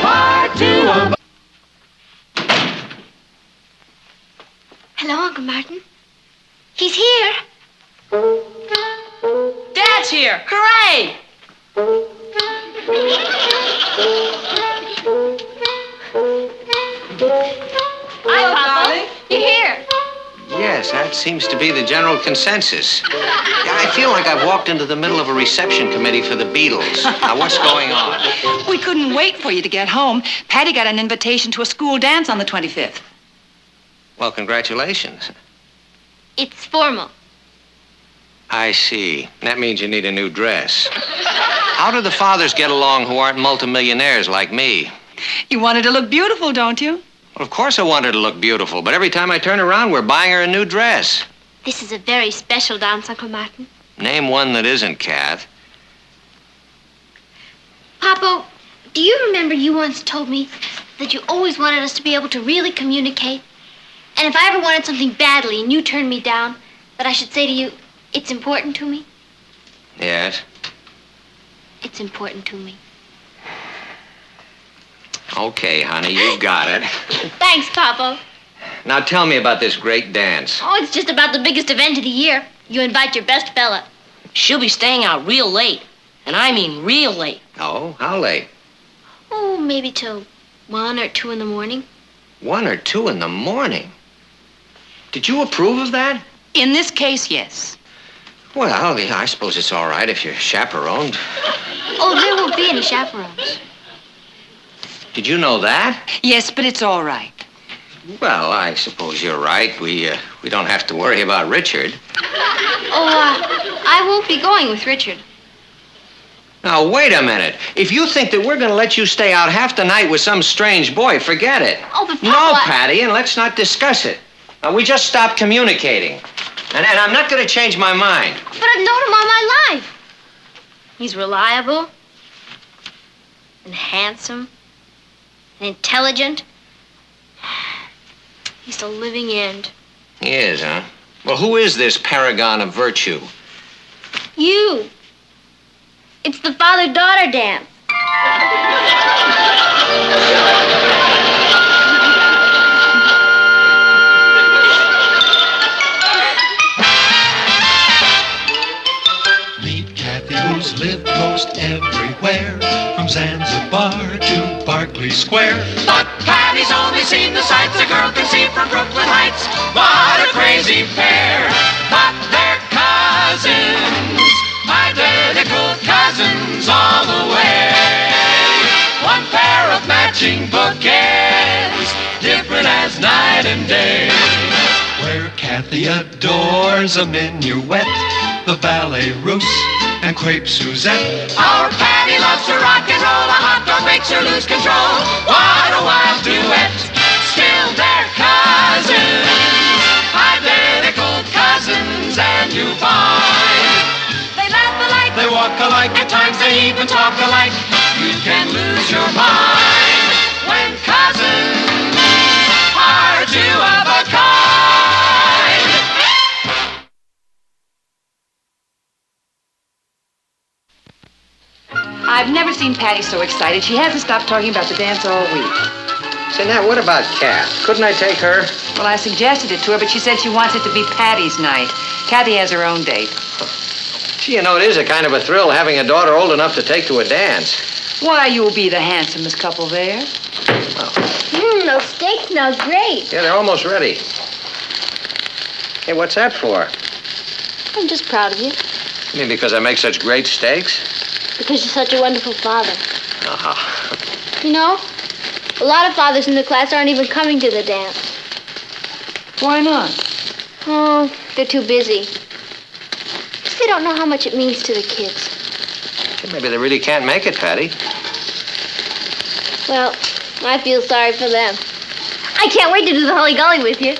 are two of. Hello, Uncle Martin. He's here. Dad's here! Hooray! Hi, Papa. You're here. Yes, that seems to be the general consensus. I feel like I've walked into the middle of a reception committee for the Beatles. Now, what's going on? We couldn't wait for you to get home. Patty got an invitation to a school dance on the 25th. Well, congratulations. It's formal. I see. That means you need a new dress. How do the fathers get along who aren't multimillionaires like me? You wanted to look beautiful, don't you? Well, of course I want her to look beautiful, but every time I turn around, we're buying her a new dress. This is a very special dance, Uncle Martin. Name one that isn't, Kath. Papa, do you remember you once told me that you always wanted us to be able to really communicate? And if I ever wanted something badly and you turned me down, that I should say to you, it's important to me? Yes? It's important to me. Okay, honey, you got it. Thanks, Papa. Now tell me about this great dance. Oh, it's just about the biggest event of the year. You invite your best fella. She'll be staying out real late. And I mean real late. Oh, how late? Oh, maybe till 1 or 2 in the morning. 1 or 2 in the morning? Did you approve of that? In this case, yes. Well, I suppose it's all right if you're chaperoned. Oh, there won't be any chaperones. Did you know that? Yes, but it's all right. Well, I suppose you're right. We don't have to worry about Richard. I won't be going with Richard. Now, wait a minute. If you think that we're going to let you stay out half the night with some strange boy, forget it. Oh, but Papa... No, Patty, and let's not discuss it. We just stopped communicating. And I'm not going to change my mind. But I've known him all my life. He's reliable and handsome and intelligent. He's the living end. He is, huh? Well, who is this paragon of virtue? You. It's the father-daughter dance. Meet Kathy, who's lived most everywhere, from Zanzibar to Berkeley Square. But Patty's only seen the sights a girl can see from Brooklyn Heights. What a crazy pair. But they're cousins, identical cousins all the way. One pair of matching bookends, different as night and day. Where Kathy adores a minuet, the ballet russe, and crepe Suzette. Our Patty loves to rock and roll, a hot dog makes her lose control. What a wild duet, still they're cousins, identical cousins, and you find they laugh alike, they walk alike, at times they even talk alike. You can lose your mind when cousins are two of a kind. I've never seen Patty so excited. She hasn't stopped talking about the dance all week. Say, now, what about Kath? Couldn't I take her? Well, I suggested it to her, but she said she wants it to be Patty's night. Kathy has her own date. Gee, you know, it is a kind of a thrill having a daughter old enough to take to a dance. Why, you'll be the handsomest couple there. Those steaks smell great. Yeah, they're almost ready. Hey, what's that for? I'm just proud of you. You mean because I make such great steaks? Because you're such a wonderful father. Uh-huh. You know, a lot of fathers in the class aren't even coming to the dance. Why not? Oh, they're too busy. Guess they don't know how much it means to the kids. Maybe they really can't make it, Patty. Well, I feel sorry for them. I can't wait to do the Holly Golly with you.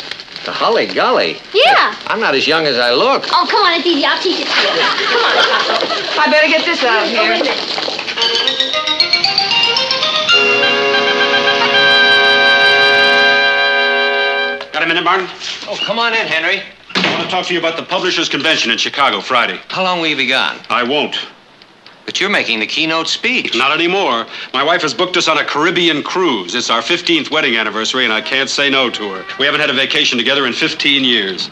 Holly golly. Yeah. I'm not as young as I look. Oh, come on, it's easy. I'll teach it to you. Come on, Papa. I better get this out of Oh, wait a here. minute. Got a minute, Martin? Oh, come on in, Henry. I want to talk to you about the Publishers Convention in Chicago Friday. How long will you be gone? I won't. But you're making the keynote speech. Not anymore. My wife has booked us on a Caribbean cruise. It's our 15th wedding anniversary, and I can't say no to her. We haven't had a vacation together in 15 years.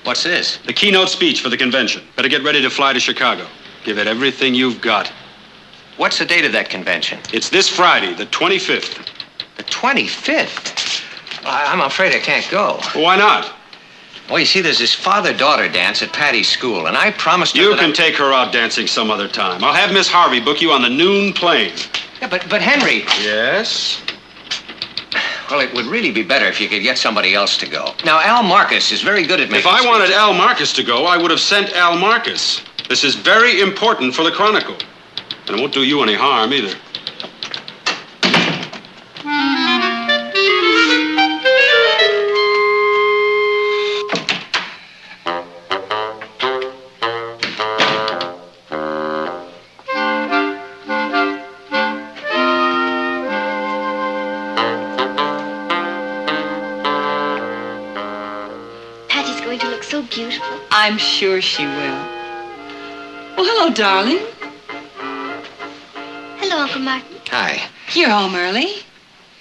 What's this? The keynote speech for the convention. Better get ready to fly to Chicago. Give it everything you've got. What's the date of that convention? It's this Friday, the 25th. The 25th? I'm afraid I can't go. Why not? Well, you see, there's this father-daughter dance at Patty's school, and I promised her You that can take her out dancing some other time. I'll have Miss Harvey book you on the noon plane. Yeah, but Henry... Yes? Well, it would really be better if you could get somebody else to go. Now, Al Marcus is very good at making If I wanted speeches. Al Marcus to go, I would have sent Al Marcus. This is very important for the Chronicle. And it won't do you any harm, either. Patty's going to look so beautiful. I'm sure she will. Well, hello, darling. Hello, Uncle Martin. Hi. You're home early.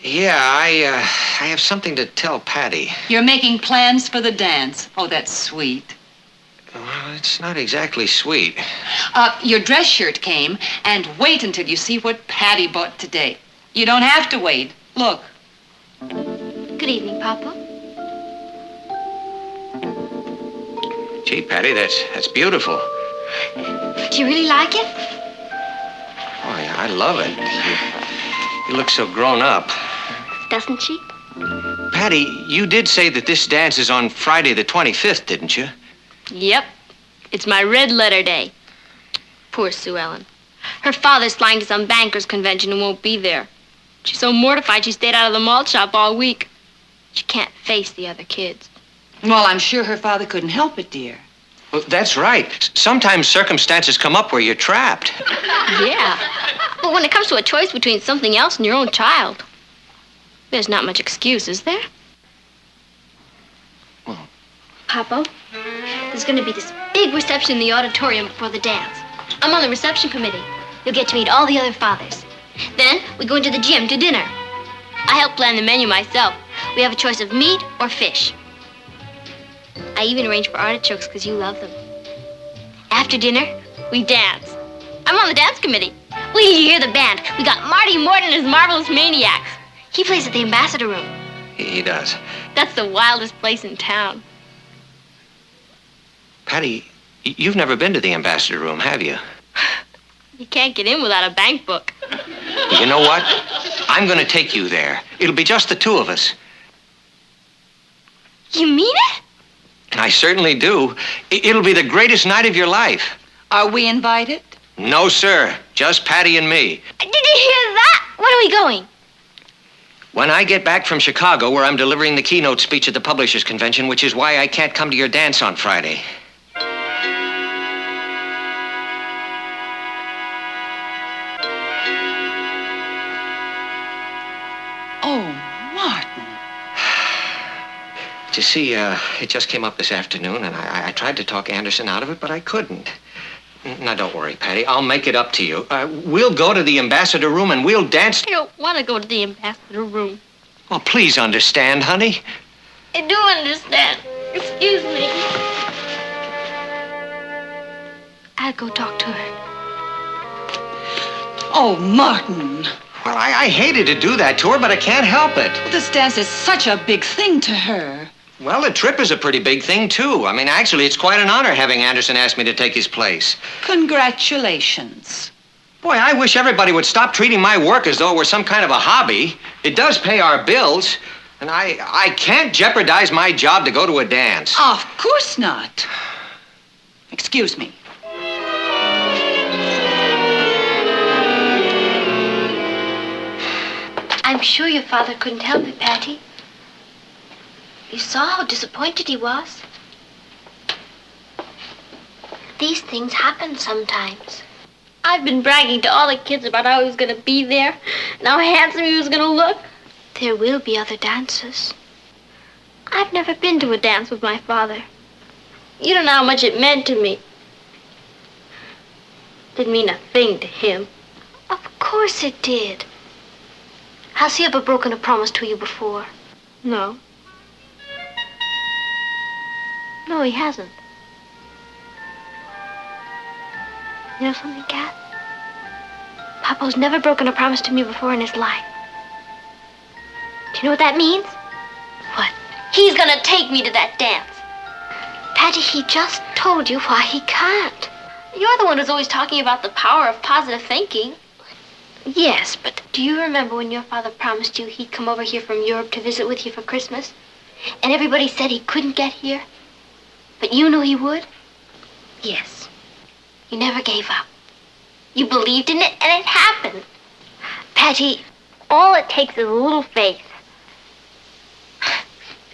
Yeah, I have something to tell Patty. You're making plans for the dance. Oh, that's sweet. Well, it's not exactly sweet. Your dress shirt came, and wait until you see what Patty bought today. You don't have to wait. Look. Good evening, Papa. Gee, Patty, that's beautiful. Do you really like it? Oh, yeah, I love it. You look so grown up. Doesn't she? Patty, you did say that this dance is on Friday the 25th, didn't you? Yep. It's my red letter day. Poor Sue Ellen. Her father's flying to some bankers' convention and won't be there. She's so mortified she stayed out of the malt shop all week. She can't face the other kids. Well, I'm sure her father couldn't help it, dear. Well, that's right. Sometimes circumstances come up where you're trapped. Yeah. But when it comes to a choice between something else and your own child, there's not much excuse, is there? Well. Papa, there's going to be this big reception in the auditorium before the dance. I'm on the reception committee. You'll get to meet all the other fathers. Then we go into the gym to dinner. I help plan the menu myself. We have a choice of meat or fish. I even arrange for artichokes because you love them. After dinner, we dance. I'm on the dance committee. Wait till you hear the band. We got Marty Morton and his Marvelous Maniacs. He plays at the Ambassador Room. He does. That's the wildest place in town. Patty, you've never been to the Ambassador Room, have you? You can't get in without a bank book. You know what? I'm going to take you there. It'll be just the two of us. You mean it? I certainly do. It'll be the greatest night of your life. Are we invited? No, sir. Just Patty and me. Did you hear that? When are we going? When I get back from Chicago, where I'm delivering the keynote speech at the Publishers Convention, which is why I can't come to your dance on Friday. Oh, Martin. You see, it just came up this afternoon, and I tried to talk Anderson out of it, but I couldn't. Now, don't worry, Patty. I'll make it up to you. We'll go to the Ambassador Room, and we'll dance. I don't want to go to the Ambassador Room. Well, please understand, honey. I do understand. Excuse me. I'll go talk to her. Oh, Martin. Well, I hated to do that to her, but I can't help it. This dance is such a big thing to her. Well, the trip is a pretty big thing, too. I mean, actually, it's quite an honor having Anderson ask me to take his place. Congratulations. Boy, I wish everybody would stop treating my work as though it were some kind of a hobby. It does pay our bills, and I can't jeopardize my job to go to a dance. Of course not. Excuse me. I'm sure your father couldn't help it, Patty. You saw how disappointed he was. These things happen sometimes. I've been bragging to all the kids about how he was going to be there and how handsome he was going to look. There will be other dances. I've never been to a dance with my father. You don't know how much it meant to me. Didn't mean a thing to him. Of course it did. Has he ever broken a promise to you before? No. No, he hasn't. You know something, Kat? Papa's never broken a promise to me before in his life. Do you know what that means? What? He's gonna take me to that dance. Patty, he just told you why he can't. You're the one who's always talking about the power of positive thinking. Yes, but do you remember when your father promised you he'd come over here from Europe to visit with you for Christmas? And everybody said he couldn't get here? But you knew he would? Yes. You never gave up. You believed in it, and it happened. Patty, all it takes is a little faith.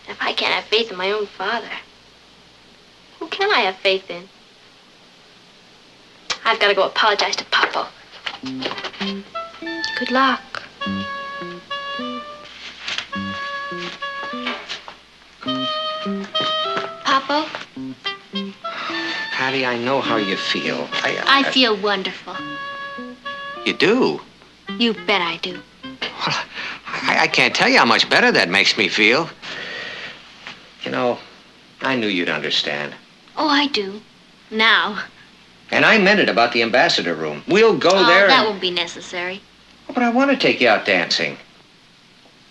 If I can't have faith in my own father, who can I have faith in? I've got to go apologize to Papa. Good luck. Papa? Patty, I know how you feel. I feel wonderful. You do? You bet I do. I can't tell you how much better that makes me feel. You know, I knew you'd understand. Oh, I do. Now. And I meant it about the ambassador room. We'll go Oh, there. that won't be necessary. But I want to take you out dancing.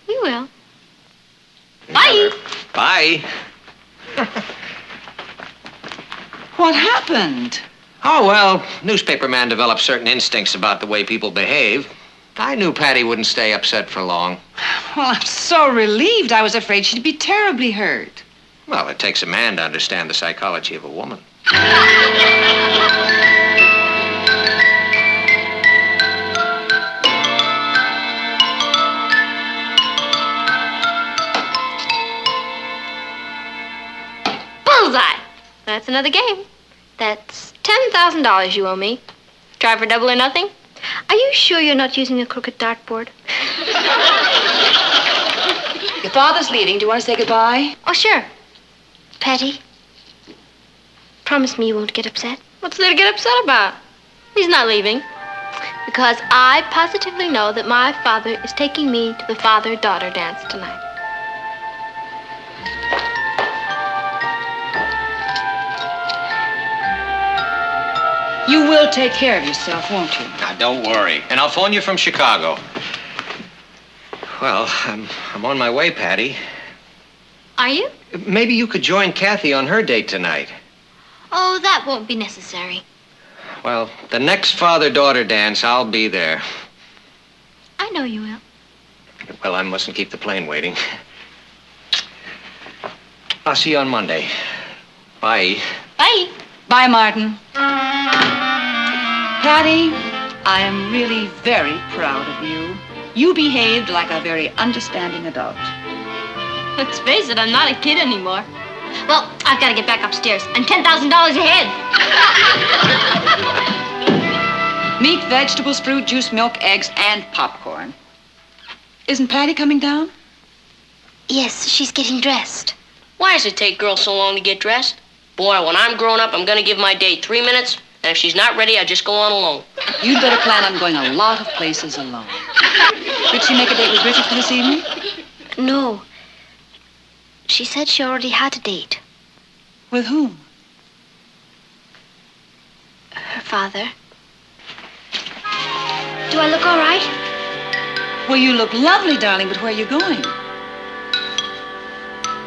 You will. Bye. Bye. What happened? Oh, well, newspaper man developed certain instincts about the way people behave. I knew Patty wouldn't stay upset for long. Well, I'm so relieved. I was afraid she'd be terribly hurt. Well, it takes a man to understand the psychology of a woman. Bullseye! That's another game. That's $10,000 you owe me. Try for double or nothing. Are you sure you're not using a crooked dartboard? Your father's leaving. Do you want to say goodbye? Oh, sure. Patty, promise me you won't get upset. What's there to get upset about? He's not leaving. Because I positively know that my father is taking me to the father-daughter dance tonight. You will take care of yourself, won't you? Now, don't worry. And I'll phone you from Chicago. Well, I'm on my way, Patty. Are you? Maybe you could join Kathy on her date tonight. Oh, that won't be necessary. Well, the next father-daughter dance, I'll be there. I know you will. Well, I mustn't keep the plane waiting. I'll see you on Monday. Bye. Bye. Bye, Martin. Patty, I am really very proud of you. You behaved like a very understanding adult. Let's face it, I'm not a kid anymore. Well, I've got to get back upstairs. I'm $10,000 ahead. Meat, vegetables, fruit, juice, milk, eggs, and popcorn. Isn't Patty coming down? Yes, she's getting dressed. Why does it take girls so long to get dressed? Boy, when I'm grown up, I'm gonna give my date 3 minutes, and if she's not ready, I just go on alone. You'd better plan on going a lot of places alone. Did she make a date with Richard for this evening? No. She said she already had a date. With whom? Her father. Do I look all right? Well, you look lovely, darling, but where are you going?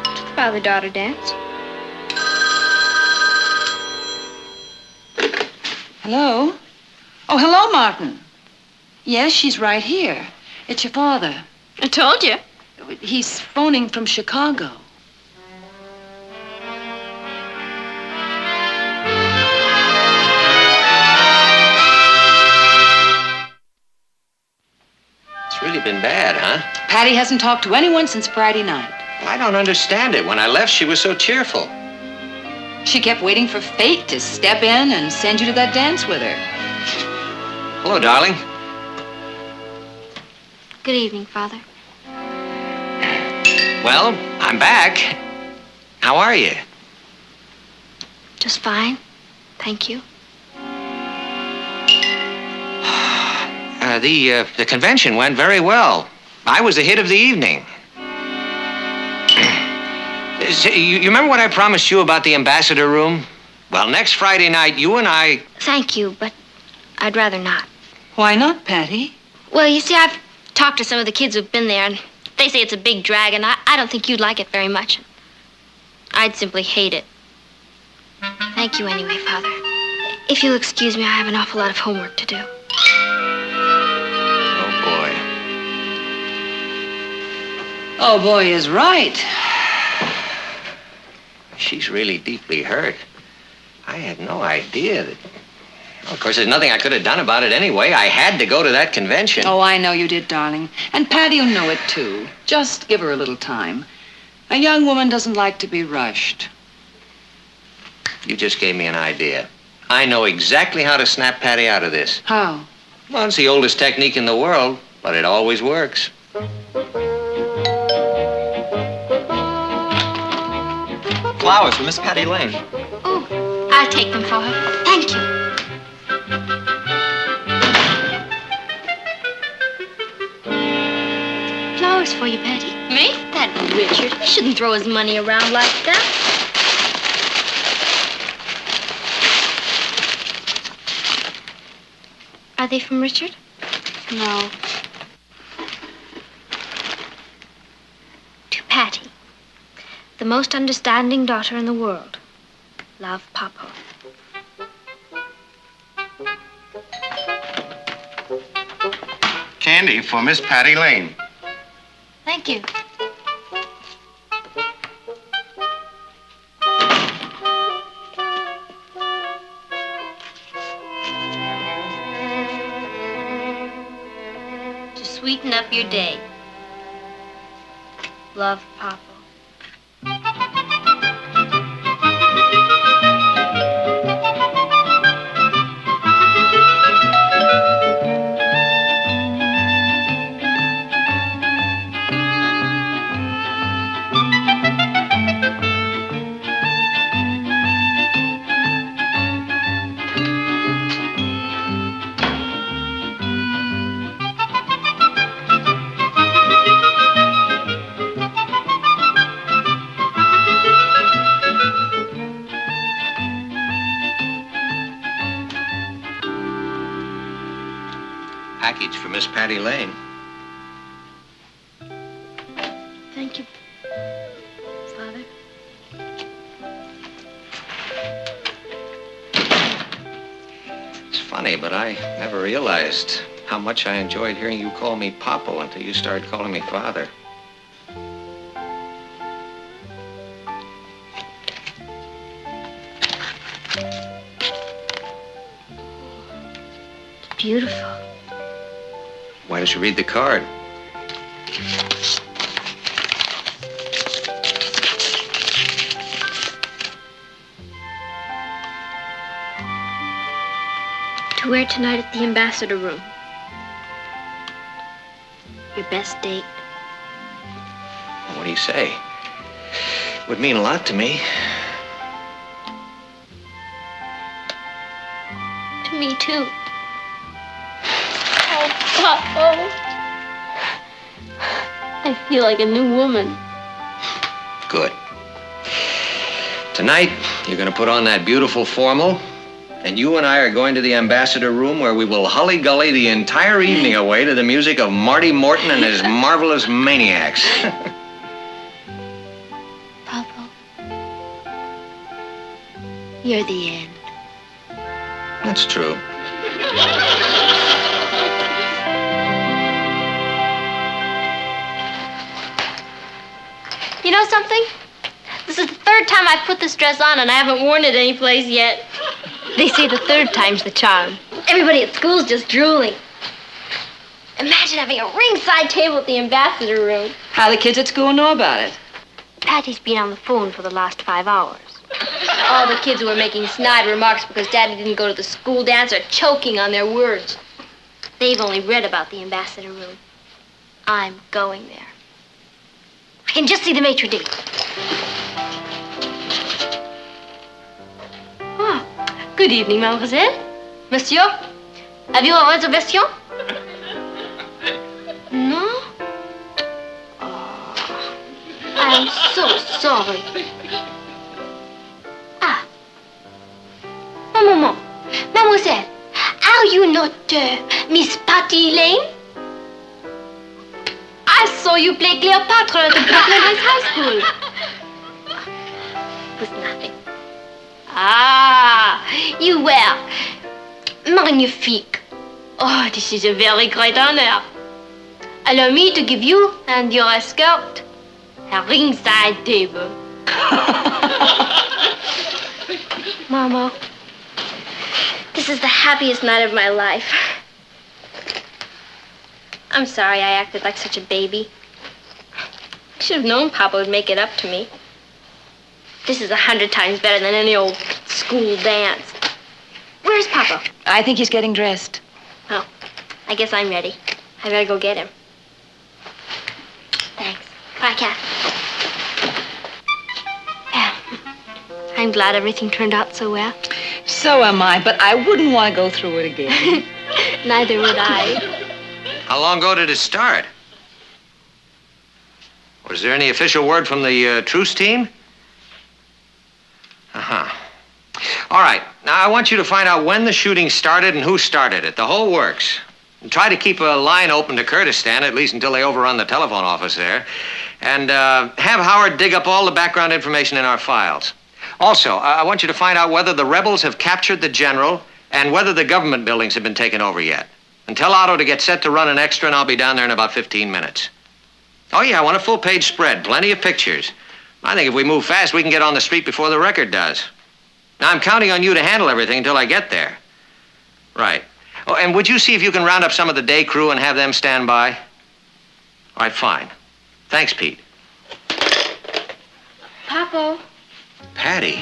To the father-daughter dance. Hello? Oh, hello, Martin. Yes, she's right here. It's your father. I told you. He's phoning from Chicago. It's really been bad, huh? Patty hasn't talked to anyone since Friday night. I don't understand it. When I left, she was so cheerful. She kept waiting for fate to step in and send you to that dance with her. Hello, darling. Good evening, Father. Well, I'm back. How are you? Just fine. Thank you. The convention went very well. I was the hit of the evening. You remember what I promised you about the ambassador room? Well, next Friday night, you and I... Thank you, but I'd rather not. Why not, Patty? Well, you see, I've talked to some of the kids who've been there, and they say it's a big drag, and I don't think you'd like it very much. I'd simply hate it. Thank you anyway, Father. If you'll excuse me, I have an awful lot of homework to do. Oh, boy. Oh, boy is right. She's really deeply hurt. I had no idea that... Well, of course, there's nothing I could have done about it anyway. I had to go to that convention. Oh, I know you did, darling. And Patty'll know it, too. Just give her a little time. A young woman doesn't like to be rushed. You just gave me an idea. I know exactly how to snap Patty out of this. How? Well, it's the oldest technique in the world, but it always works. Flowers for Miss Patty Lane. Oh, I'll take them for her. Thank you. Flowers for you, Patty. Me? That Richard. He shouldn't throw his money around like that. Are they from Richard? No. To Patty, the most understanding daughter in the world. Love, Papa. Candy for Miss Patty Lane. Thank you. To sweeten up your day. Love, Papa. Package for Miss Patty Lane. Thank you, Father. It's funny, but I never realized how much I enjoyed hearing you call me Papa until you started calling me Father. Beautiful. Why don't you read the card? To wear tonight at the ambassador room. Your best date. What do you say? Would mean a lot to me. To me, too. Oh, Papa. I feel like a new woman. Good. Tonight, you're going to put on that beautiful formal, and you and I are going to the ambassador room where we will hully-gully the entire evening away to the music of Marty Morton and his marvelous Maniacs. Papa, you're the end. That's true. You know something? This is the third time I've put this dress on and I haven't worn it anyplace yet. They say the third time's the charm. Everybody at school's just drooling. Imagine having a ringside table at the ambassador room. How the kids at school know about it? Patty's been on the phone for the last 5 hours. All the kids who were making snide remarks because Daddy didn't go to the school dance are choking on their words. They've only read about the ambassador room. I'm going there. I can just see the maitre d'. Oh, good evening, mademoiselle. Monsieur, have you a reservation? No? Oh, I'm so sorry. Ah. Un moment. Mademoiselle, are you not Miss Patty Lane? I saw you play Cleopatra at the Brooklyn Heights High School. It was nothing. Ah, you were magnifique. Oh, this is a very great honor. Allow me to give you and your escort a ringside table. Mama, this is the happiest night of my life. I'm sorry I acted like such a baby. I should have known Papa would make it up to me. This is 100 times better than any old school dance. Where's Papa? I think he's getting dressed. Oh, I guess I'm ready. I better go get him. Thanks. Bye, Kath. I'm glad everything turned out so well. So am I, but I wouldn't want to go through it again. Neither would I. How long ago did it start? Was there any official word from the truce team? Uh-huh. All right. Now, I want you to find out when the shooting started and who started it. The whole works. And try to keep a line open to Kurdistan, at least until they overrun the telephone office there. And have Howard dig up all the background information in our files. Also, I want you to find out whether the rebels have captured the general and whether the government buildings have been taken over yet. And tell Otto to get set to run an extra, and I'll be down there in about 15 minutes. Oh, yeah, I want a full-page spread, plenty of pictures. I think if we move fast, we can get on the street before the Record does. Now, I'm counting on you to handle everything until I get there. Right. Oh, and would you see if you can round up some of the day crew and have them stand by? All right, fine. Thanks, Pete. Papa. Patty.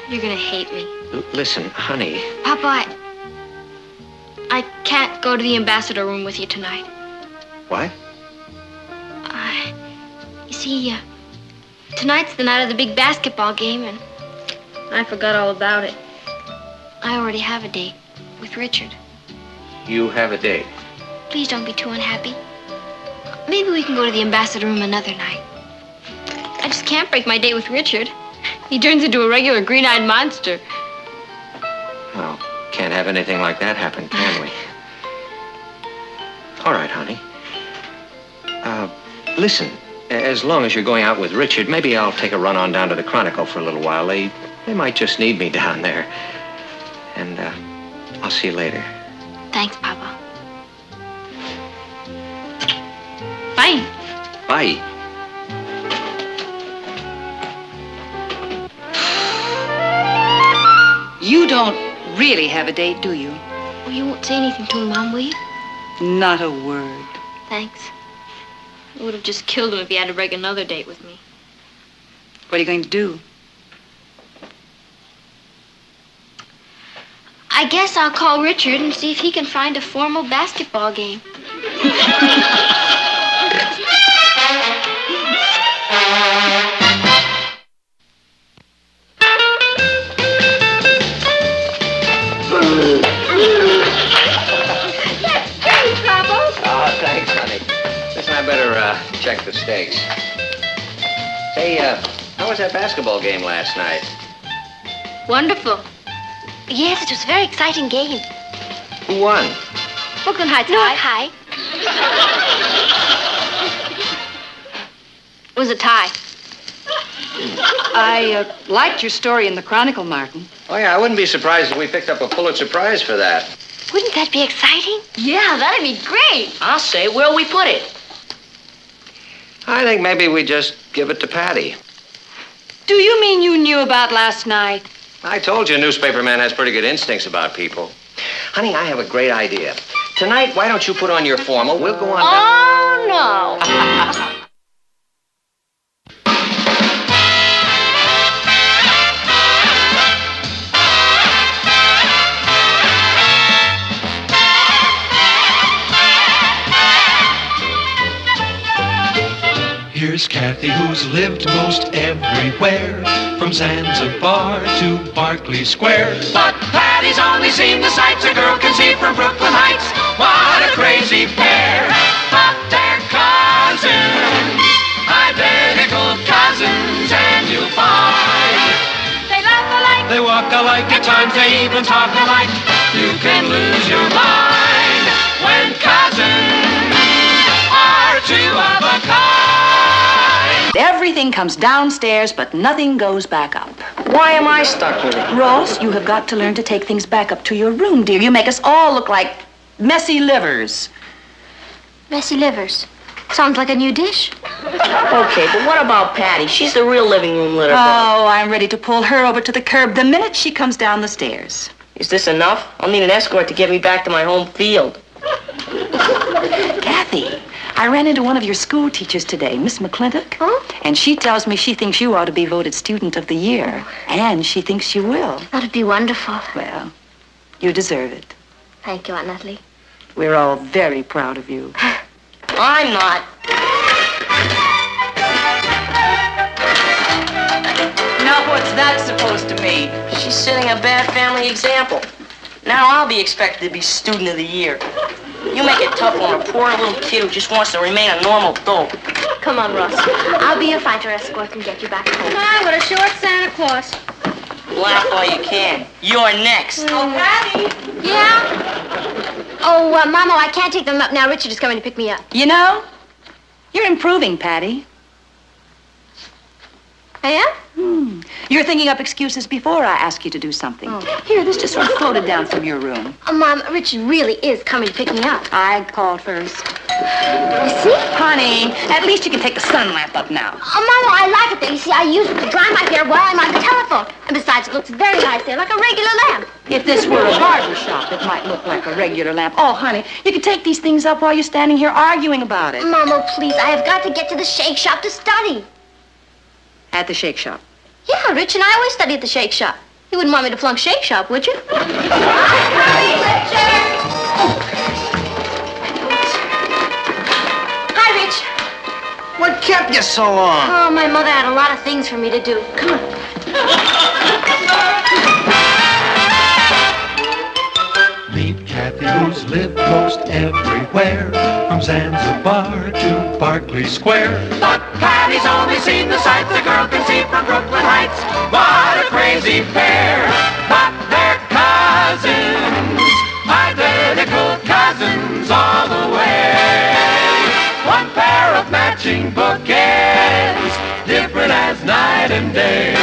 You're gonna hate me. Listen, honey. Papa, I can't go to the ambassador room with you tonight. What? You see, tonight's the night of the big basketball game, and I forgot all about it. I already have a date with Richard. You have a date? Please don't be too unhappy. Maybe we can go to the ambassador room another night. I just can't break my date with Richard. He turns into a regular green-eyed monster. Well, can't have anything like that happen, can we? All right, honey. Listen, as long as you're going out with Richard, maybe I'll take a run on down to the Chronicle for a little while. They might just need me down there. And, I'll see you later. Thanks, Papa. Bye. Bye. You don't really have a date, do you? Well, you won't say anything to him, Mom, will you? Not a word. Thanks. It would have just killed him if he had to break another date with me. What are you going to do? I guess I'll call Richard and see if he can find a formal basketball game. Oh, thanks, honey. Listen, I better check the stakes. Say, how was that basketball game last night? Wonderful. Yes, it was a very exciting game. Who won? Brooklyn Heights High. It was a tie. I liked your story in the Chronicle, Martin. Oh, yeah, I wouldn't be surprised if we picked up a Pulitzer Prize for that. Wouldn't that be exciting? Yeah, that'd be great. I'll say, where'll we put it? I think maybe we just give it to Patty. Do you mean you knew about last night? I told you a newspaper man has pretty good instincts about people. Honey, I have a great idea. Tonight, why don't you put on your formal? We'll go on down. Oh, no. Here's Kathy, who's lived most everywhere, from Zanzibar to Berkeley Square. But Patty's only seen the sights a girl can see from Brooklyn Heights. What a crazy pair, but they're cousins, identical cousins, and you'll find they laugh alike, They walk alike, at times they even talk alike. You can lose your mind when cousins are two of a kind. Everything comes downstairs, but nothing goes back up. Why am I stuck with it? Ross, you have got to learn to take things back up to your room, dear. You make us all look like messy livers. Messy livers. Sounds like a new dish. Okay, but what about Patty? She's the real living room litter. Oh, I'm ready to pull her over to the curb the minute she comes down the stairs. Is this enough? I'll need an escort to get me back to my home field. Kathy, I ran into one of your school teachers today, Miss McClintock. Huh? And she tells me she thinks you ought to be voted Student of the Year. And she thinks you will. That'd be wonderful. Well, you deserve it. Thank you, Aunt Natalie. We're all very proud of you. I'm not. Now, what's that supposed to mean? She's setting a bad family example. Now I'll be expected to be Student of the Year. You make it tough on a poor little kid who just wants to remain a normal dope. Come on, Ross. I'll be your fighter escort and get you back home. Come on, with a short Santa Claus. Laugh all you can. You're next. Oh, Patty. Yeah? Oh, Mama, I can't take them up now. Richard is coming to pick me up. You know, you're improving, Patty. I am? You're thinking up excuses before I ask you to do something. Oh. Here, this just sort of floated down from your room. Mom, Richard really is coming to pick me up. I called first. You see? Honey, at least you can take the sun lamp up now. Mama, I like it there. You see, I use it to dry my hair while I'm on the telephone. And besides, it looks very nice there, like a regular lamp. If this were a barber shop, it might look like a regular lamp. Oh, honey, you can take these things up while you're standing here arguing about it. Mama, please, I have got to get to the shake shop to study. At the shake shop. Yeah, Rich and I always study at the shake shop. You wouldn't want me to flunk shake shop, would you? Hi, Rich. What kept you so long? Oh, my mother had a lot of things for me to do. Come on. Meet Kathy, who's lived most everywhere, from Zanzibar to Berkeley Square. But Patty's only seen the sights a girl can see from Brooklyn Heights. What a crazy pair, but they're cousins, identical cousins all the way. One pair of matching bookends, different as night and day.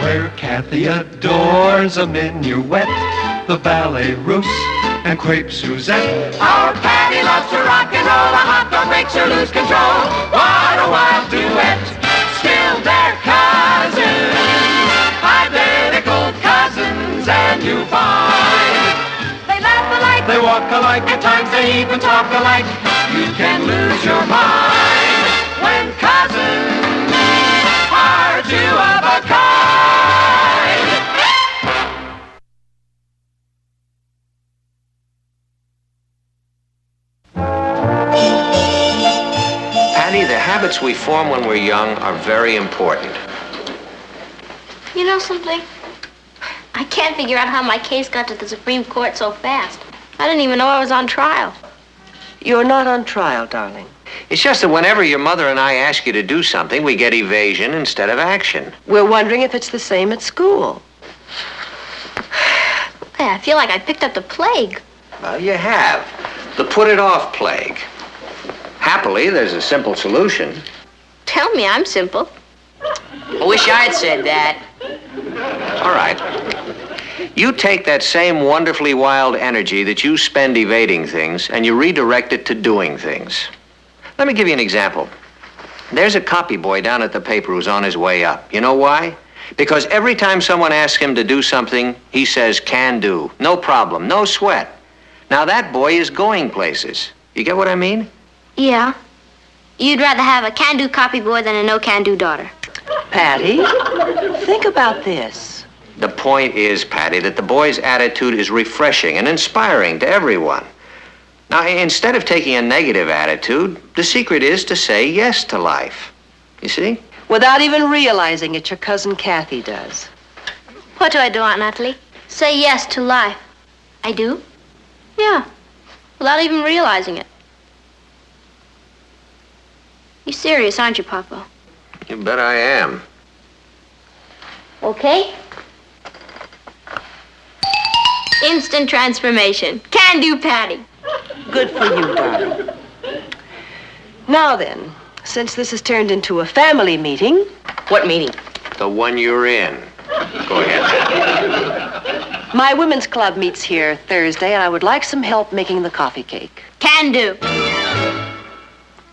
Where Kathy adores a minuet, the ballet russe, and crepe Suzette. Our Patty loves to rock and roll, a hot dog makes her lose control. What a wild duet, still they're cousins, identical cousins, and you find they laugh alike, They walk alike, at times they even talk alike. You can lose your mind when cousins are two of a kind. Patty, the habits we form when we're young are very important. You know something? I can't figure out how my case got to the Supreme Court so fast. I didn't even know I was on trial. You're not on trial, darling. It's just that whenever your mother and I ask you to do something, we get evasion instead of action. We're wondering if it's the same at school. Hey, I feel like I picked up the plague. Well, you have. The put it off plague. Happily, there's a simple solution. Tell me I'm simple. I wish I'd said that. All right. You take that same wonderfully wild energy that you spend evading things and you redirect it to doing things. Let me give you an example. There's a copy boy down at the paper who's on his way up. You know why? Because every time someone asks him to do something, he says, can do. No problem, no sweat. Now that boy is going places. You get what I mean? Yeah. You'd rather have a can-do copy boy than a no-can-do daughter. Patty, think about this. The point is, Patty, that the boy's attitude is refreshing and inspiring to everyone. Now, instead of taking a negative attitude, the secret is to say yes to life. You see? Without even realizing it, your cousin Kathy does. What do I do, Aunt Natalie? Say yes to life. I do? Yeah. Without even realizing it. You're serious, aren't you, Papa? You bet I am. Okay. Instant transformation. Can-do Patty. Good for you, darling. Now then, since this has turned into a family meeting... What meeting? The one you're in. Go ahead. My women's club meets here Thursday, and I would like some help making the coffee cake. Can do.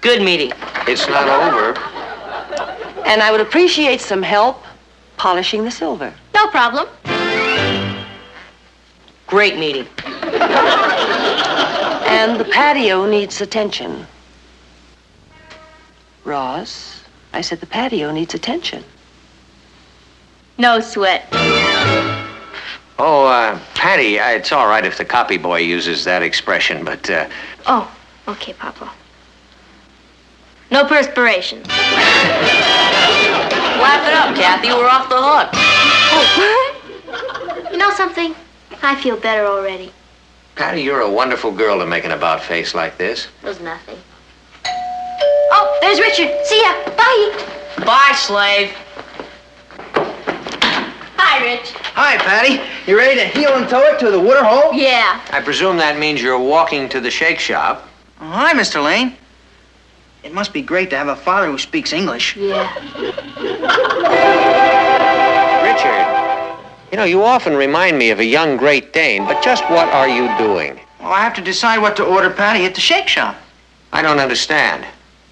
Good meeting. It's not over. And I would appreciate some help polishing the silver. No problem. Great meeting. And the patio needs attention. Ross, I said the patio needs attention. No sweat. Oh, Patty, it's all right if the copy boy uses that expression, but, Oh, okay, Papa. No perspiration. Laugh it up, Kathy. We're off the hook. Oh, what? You know something? I feel better already. Patty, you're a wonderful girl to make an about-face like this. It was nothing. Oh, there's Richard. See ya. Bye. Bye, slave. Hi, Rich. Hi, Patty. You ready to heel and toe it to the water hole? Yeah. I presume that means you're walking to the shake shop. Oh, hi, Mr. Lane. It must be great to have a father who speaks English. Yeah. Richard, you know, you often remind me of a young Great Dane, but just what are you doing? Well, I have to decide what to order Patty at the shake shop. I don't understand.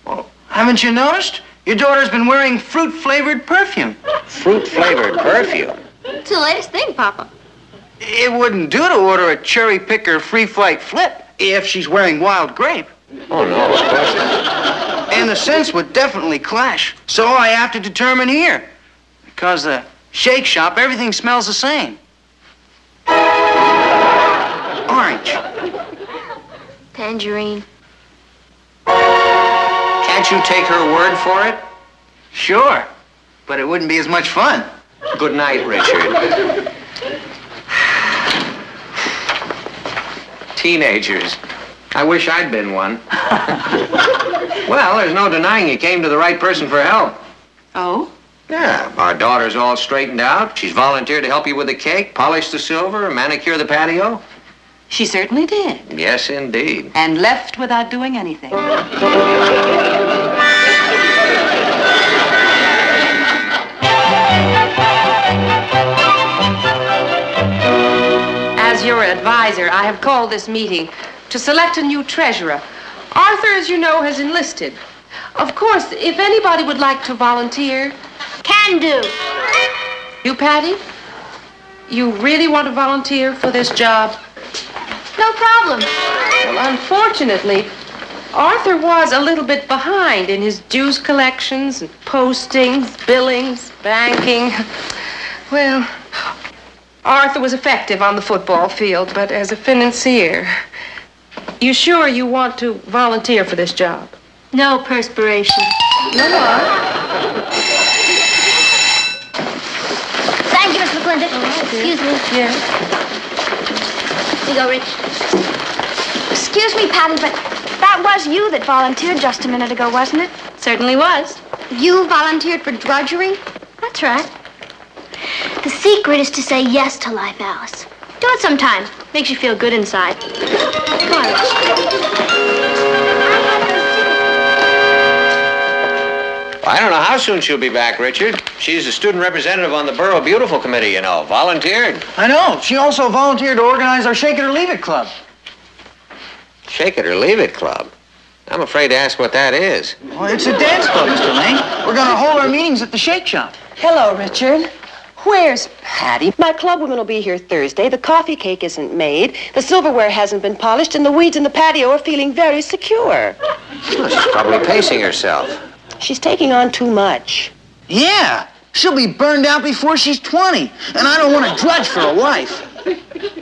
Well, haven't you noticed? Your daughter's been wearing fruit-flavored perfume. Fruit-flavored perfume? It's the latest thing, Papa. It wouldn't do to order a cherry picker free flight flip if she's wearing wild grape. Oh, no, of course not. And the scents would definitely clash. So I have to determine here. Because the shake shop, everything smells the same. Orange. Tangerine. Can't you take her word for it? Sure, but it wouldn't be as much fun. Good night, Richard. Teenagers. I wish I'd been one. Well, there's no denying you came to the right person for help. Oh? Yeah, our daughter's all straightened out. She's volunteered to help you with the cake, polish the silver, manicure the patio. She certainly did. Yes, indeed. And left without doing anything. As your advisor, I have called this meeting to select a new treasurer. Arthur, as you know, has enlisted. Of course, if anybody would like to volunteer... Can do. You, Patty? You really want to volunteer for this job? No problem. Well, unfortunately, Arthur was a little bit behind in his dues collections and postings, billings, banking. Well, Arthur was effective on the football field, but as a financier, you sure you want to volunteer for this job? No perspiration. No more. Thank you, Miss McClintock. Excuse me. Yeah. Here you go, Rich. Excuse me, Patty, but that was you that volunteered just a minute ago, wasn't it? Certainly was. You volunteered for drudgery? That's right. The secret is to say yes to life, Alice. Do it sometime. Makes you feel good inside. Come on, Rich. I don't know how soon she'll be back, Richard. She's a student representative on the Borough Beautiful Committee, you know. Volunteered. I know. She also volunteered to organize our Shake It or Leave It Club. Shake It or Leave It Club? I'm afraid to ask what that is. Well, it's a dance club, Mr. Lane. We're going to hold our meetings at the shake shop. Hello, Richard. Where's Patty? My club women will be here Thursday. The coffee cake isn't made. The silverware hasn't been polished, and the weeds in the patio are feeling very secure. Well, she's probably pacing herself. She's taking on too much. Yeah, she'll be burned out before she's 20, and I don't want to drudge for a wife.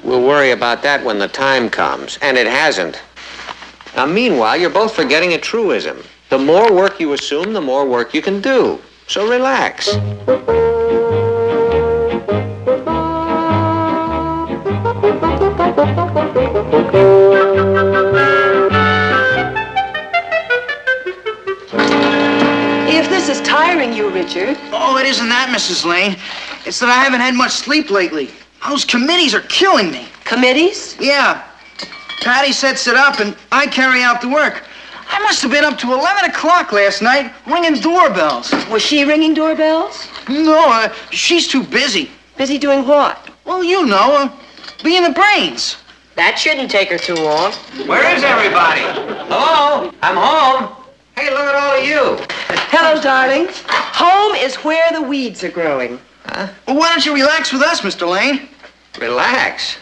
We'll worry about that when the time comes, and it hasn't. Now, meanwhile, you're both forgetting a truism. The more work you assume, the more work you can do. So relax. If this is tiring you, Richard. Oh, it isn't that, Mrs. Lane. It's that I haven't had much sleep lately. Those committees are killing me. Committees? Yeah. Patty sets it up, and I carry out the work. I must have been up to 11 o'clock last night ringing doorbells. Was she ringing doorbells? No, she's too busy. Busy doing what? Well, you know, being the brains. That shouldn't take her too long. Where is everybody? Hello? I'm home. Hey, look at all of you. Hello, darling. Home is where the weeds are growing. Huh? Well, why don't you relax with us, Mr. Lane? Relax.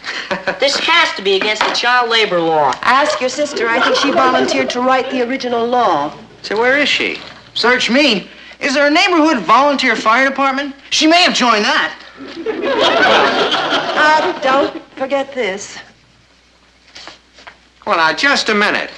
This has to be against the child labor law. Ask your sister. I think she volunteered to write the original law. So where is she? Search me. Is there a neighborhood volunteer fire department? She may have joined that. Don't forget this. Well, now, just a minute.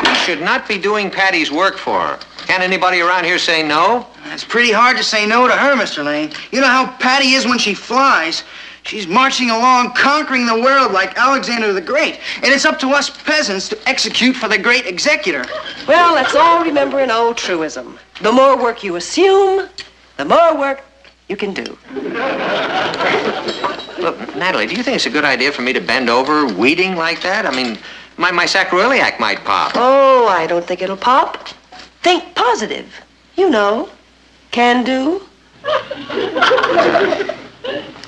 You should not be doing Patty's work for her. Can anybody around here say no? It's pretty hard to say no to her, Mr. Lane. You know how Patty is when she flies. She's marching along, conquering the world like Alexander the Great. And it's up to us peasants to execute for the great executor. Well, let's all remember an old truism. The more work you assume, the more work you can do. Look, Natalie, do you think it's a good idea for me to bend over weeding like that? I mean, my sacroiliac might pop. Oh, I don't think it'll pop. Think positive. You know, can do.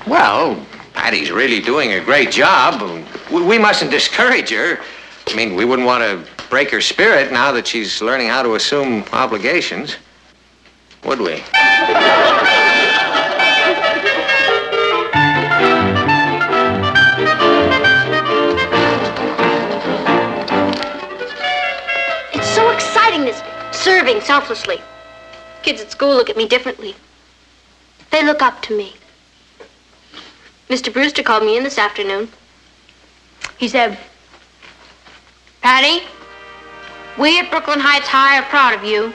Well, Patty's really doing a great job. We mustn't discourage her. I mean, we wouldn't want to break her spirit now that she's learning how to assume obligations. Would we? It's so exciting, this serving selflessly. Kids at school look at me differently. They look up to me. Mr. Brewster called me in this afternoon. He said, Patty, we at Brooklyn Heights High are proud of you.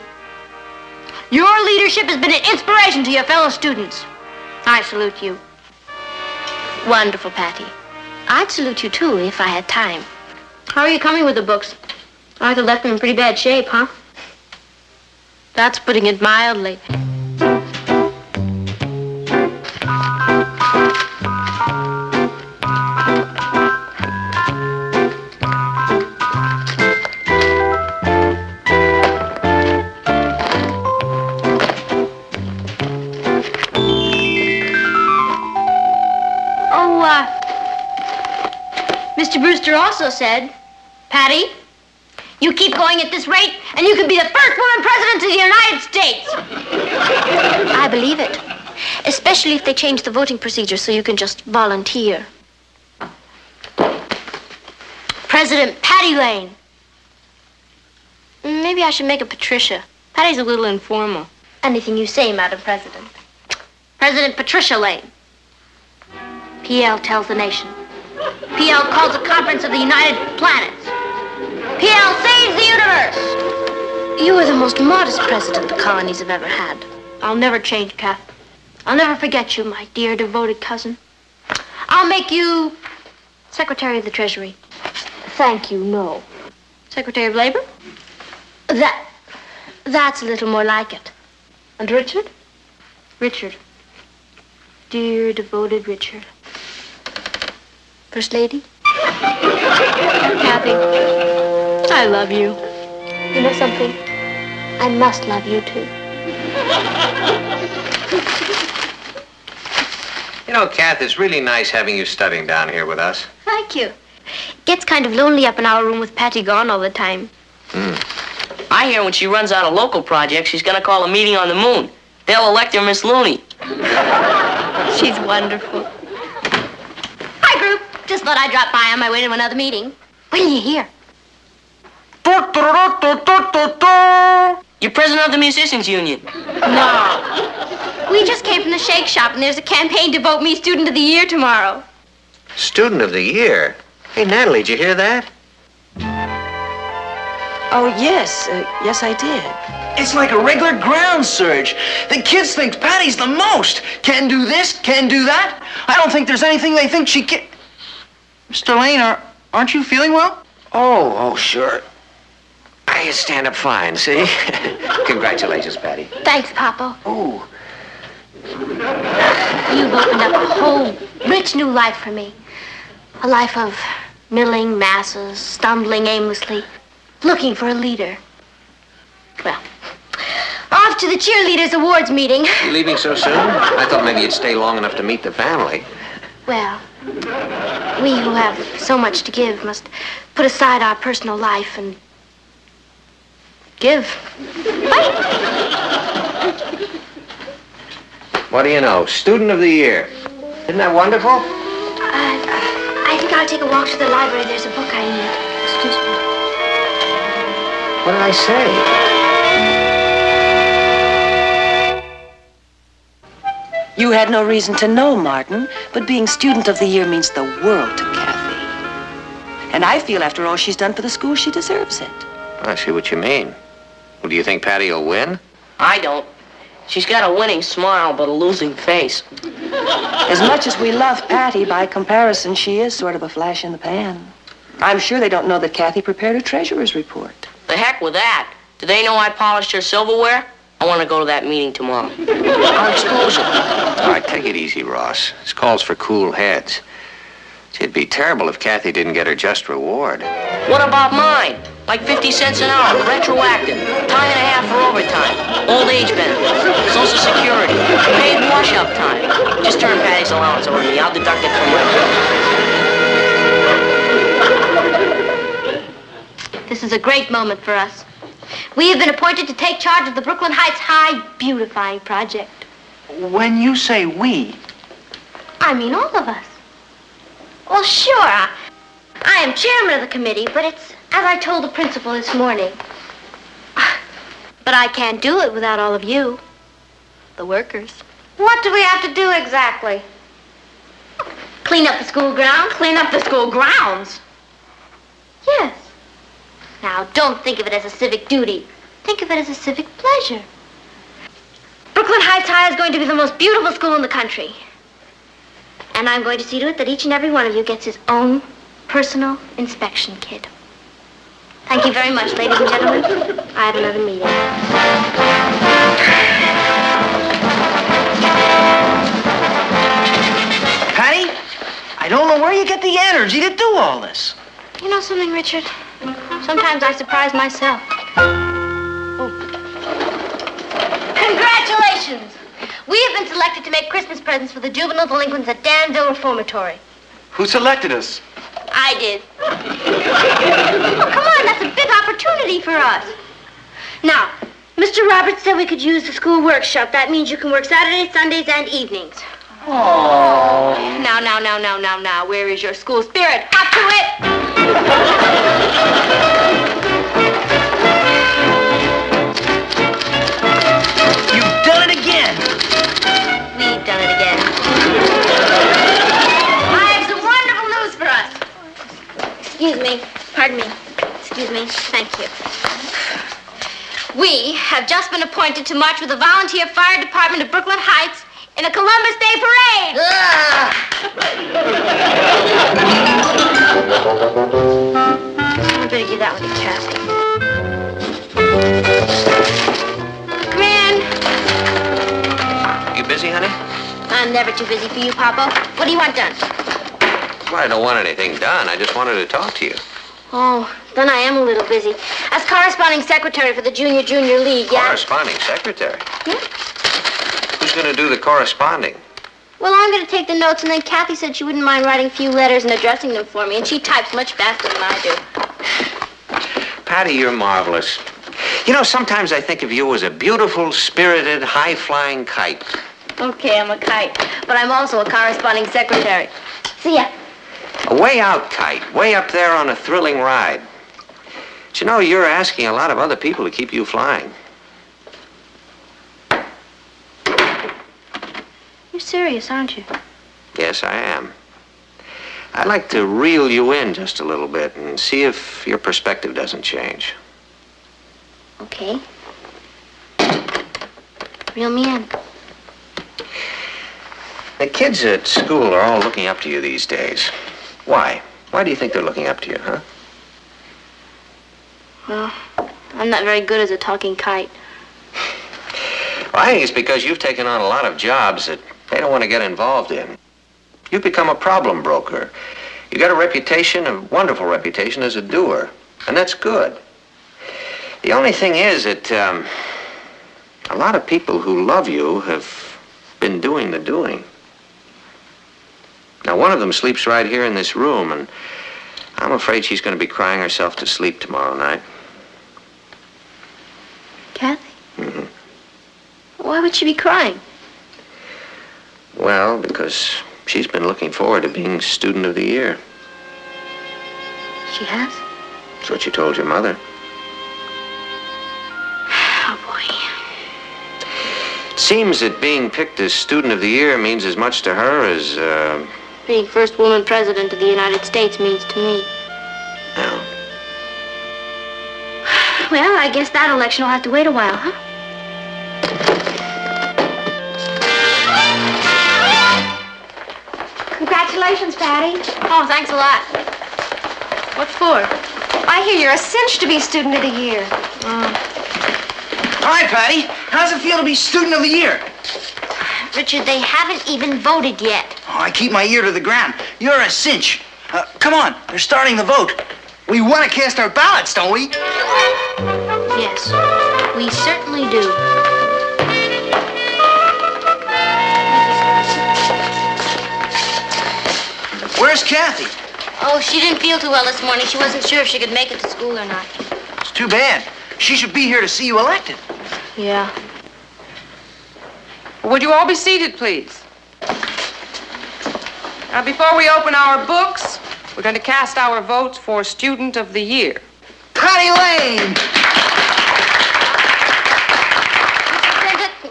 Your leadership has been an inspiration to your fellow students. I salute you. Wonderful, Patty. I'd salute you, too, if I had time. How are you coming with the books? Arthur left them in pretty bad shape, huh? That's putting it mildly. Mr. Brewster also said, Patty, you keep going at this rate, and you can be the first woman president of the United States. I believe it, especially if they change the voting procedure so you can just volunteer. President Patty Lane. Maybe I should make it Patricia. Patty's a little informal. Anything you say, Madam President. President Patricia Lane. PL tells the nation. PL calls a conference of the United Planets. PL saves the universe. You are the most modest president the colonies have ever had. I'll never change, Kath. I'll never forget you, my dear, devoted cousin. I'll make you Secretary of the Treasury. Thank you, no. Secretary of Labor? That's a little more like it. And Richard? Richard. Dear, devoted Richard. First Lady? Kathy, I love you. You know something? I must love you, too. You know, Kath, it's really nice having you studying down here with us. Thank you. It gets kind of lonely up in our room with Patty gone all the time. I hear when she runs out of local projects, she's gonna call a meeting on the moon. They'll elect her Miss Looney. She's wonderful. Hi, group. Just thought I'd drop by on my way to another meeting. When are you here? You're president of the Musicians Union. No. We just came from the shake shop, and there's a campaign to vote me Student of the Year tomorrow. Student of the Year? Hey, Natalie, did you hear that? Oh, yes. Yes, I did. It's like a regular ground surge. The kids think Patty's the most. Can do this, can do that. I don't think there's anything they think she can. Mr. Lane, aren't you feeling well? Oh, sure. I stand up fine, see? Congratulations, Patty. Thanks, Papa. Oh. You've opened up a whole rich new life for me. A life of milling masses, stumbling aimlessly, looking for a leader. Well, off to the cheerleaders awards meeting. You leaving so soon? I thought maybe you'd stay long enough to meet the family. Well, we who have so much to give must put aside our personal life and give. What do you know? Student of the Year. Isn't that wonderful? I think I'll take a walk to the library. There's a book I need. Excuse me. What did I say? You had no reason to know, Martin, but being Student of the Year means the world to Kathy. And I feel after all she's done for the school, she deserves it. I see what you mean. Well, do you think Patty will win? I don't. She's got a winning smile, but a losing face. As much as we love Patty, by comparison, she is sort of a flash in the pan. I'm sure they don't know that Kathy prepared her treasurer's report. The heck with that. Do they know I polished her silverware? I want to go to that meeting tomorrow. I'll expose her. All right, take it easy, Ross. This calls for cool heads. It'd be terrible if Kathy didn't get her just reward. What about mine? Like 50 cents an hour, retroactive, time and a half for overtime, old age benefits, Social Security, paid wash-up time. Just turn Patty's allowance over to me. I'll deduct it from my... This is a great moment for us. We have been appointed to take charge of the Brooklyn Heights High Beautifying Project. When you say we... I mean all of us. Well, sure, I am chairman of the committee, but it's as I told the principal this morning. But I can't do it without all of you, the workers. What do we have to do exactly? Clean up the school grounds. Clean up the school grounds? Yes. Now, don't think of it as a civic duty. Think of it as a civic pleasure. Brooklyn Heights High is going to be the most beautiful school in the country. And I'm going to see to it that each and every one of you gets his own personal inspection kit. Thank you very much, ladies and gentlemen. I have another meeting. Patty, I don't know where you get the energy to do all this. You know something, Richard? Sometimes I surprise myself. Oh. Congratulations! We have been selected to make Christmas presents for the juvenile delinquents at Danville Reformatory. Who selected us? I did. Oh, come on, that's a big opportunity for us. Now, Mr. Roberts said we could use the school workshop. That means you can work Saturdays, Sundays, and evenings. Oh. Now. Where is your school spirit? Hop to it! You've done it again. We've done it again. I have some wonderful news for us. Excuse me. Pardon me. Excuse me. Thank you. We have just been appointed to march with the Volunteer Fire Department of Brooklyn Heights in the Columbus Day Parade. I better give that one to Kathy. Come in. You busy, honey? I'm never too busy for you, Papa. What do you want done? Well, I don't want anything done. I just wanted to talk to you. Oh, then I am a little busy. As corresponding secretary for the Junior League, yeah? Corresponding secretary? Yeah. Who's going to do the corresponding? Well, I'm going to take the notes, and then Kathy said she wouldn't mind writing a few letters and addressing them for me, and she types much faster than I do. Patty, you're marvelous. You know, sometimes I think of you as a beautiful, spirited, high-flying kite. Okay, I'm a kite, but I'm also a corresponding secretary. See ya. A way out kite, way up there on a thrilling ride. But you know, you're asking a lot of other people to keep you flying. You're serious, aren't you? Yes, I am. I'd like to reel you in just a little bit and see if your perspective doesn't change. Okay. Reel me in. The kids at school are all looking up to you these days. Why? Why do you think they're looking up to you, huh? Well, I'm not very good as a talking kite. Well, I think it's because you've taken on a lot of jobs that they don't want to get involved in. You've become a problem broker. You got a reputation, a wonderful reputation as a doer, and that's good. The only thing is that a lot of people who love you have been doing the doing. Now, one of them sleeps right here in this room, and I'm afraid she's going to be crying herself to sleep tomorrow night. Kathy? Mm-hmm. Why would she be crying? Well, because she's been looking forward to being Student of the Year. She has? That's what you told your mother. Oh, boy. It seems that being picked as Student of the Year means as much to her as, Being first woman president of the United States means to me. No. Well, I guess that election will have to wait a while, huh? Congratulations, Patty. Oh, thanks a lot. What for? I hear you're a cinch to be Student of the Year. Hi, Patty. How's it feel to be Student of the Year? Richard, they haven't even voted yet. Oh, I keep my ear to the ground. You're a cinch. Come on, they're starting the vote. We want to cast our ballots, don't we? Yes, we certainly do. Where's Kathy? Oh, she didn't feel too well this morning. She wasn't sure if she could make it to school or not. It's too bad. She should be here to see you elected. Yeah. Would you all be seated, please? Now, before we open our books, we're going to cast our votes for Student of the Year. Patty Lane!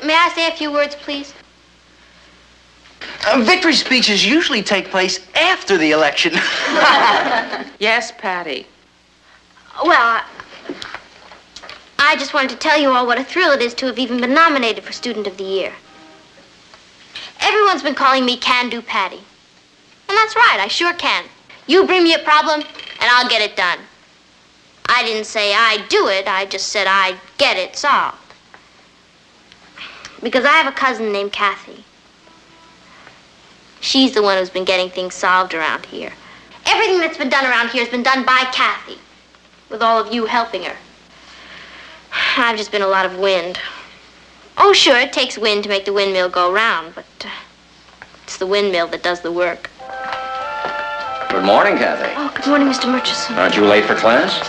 May I say a few words, please? Victory speeches usually take place after the election. Yes, Patty. Well, I just wanted to tell you all what a thrill it is to have even been nominated for Student of the Year. Everyone's been calling me Can-Do Patty. And that's right, I sure can. You bring me a problem, and I'll get it done. I didn't say I'd do it, I just said I'd get it solved. Because I have a cousin named Kathy. She's the one who's been getting things solved around here. Everything that's been done around here has been done by Kathy, with all of you helping her. I've just been a lot of wind. Oh, sure, it takes wind to make the windmill go round, but it's the windmill that does the work. Good morning, Kathy. Oh, good morning, Mr. Murchison. Aren't you late for class?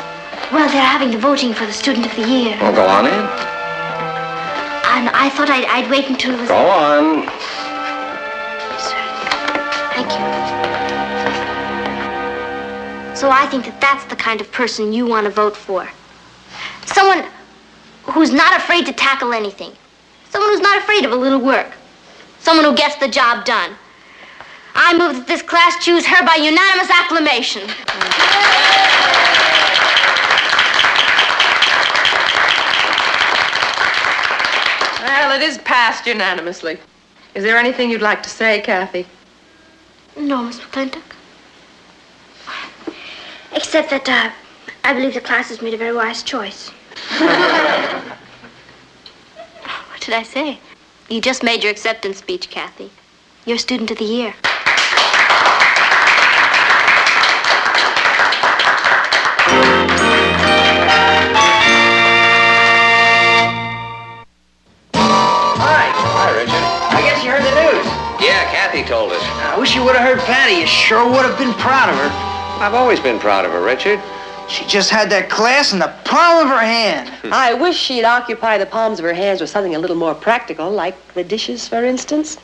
Well, they're having the voting for the Student of the Year. Well, go on in. And I thought I'd wait until it was... Go on. Thank you. So I think that's the kind of person you want to vote for. Someone who's not afraid to tackle anything. Someone who's not afraid of a little work. Someone who gets the job done. I move that this class choose her by unanimous acclamation. Well, it is passed unanimously. Is there anything you'd like to say, Kathy? No, Miss McClintock. Except that I believe the class has made a very wise choice. What did I say? You just made your acceptance speech, Kathy. You're Student of the Year. Hi, Richard. I guess you heard the news. Yeah, Kathy told us. I wish you would have heard Patty. You sure would have been proud of her. I've always been proud of her, Richard. She just had that class in the palm of her hand. I wish she'd occupy the palms of her hands with something a little more practical, like the dishes, for instance.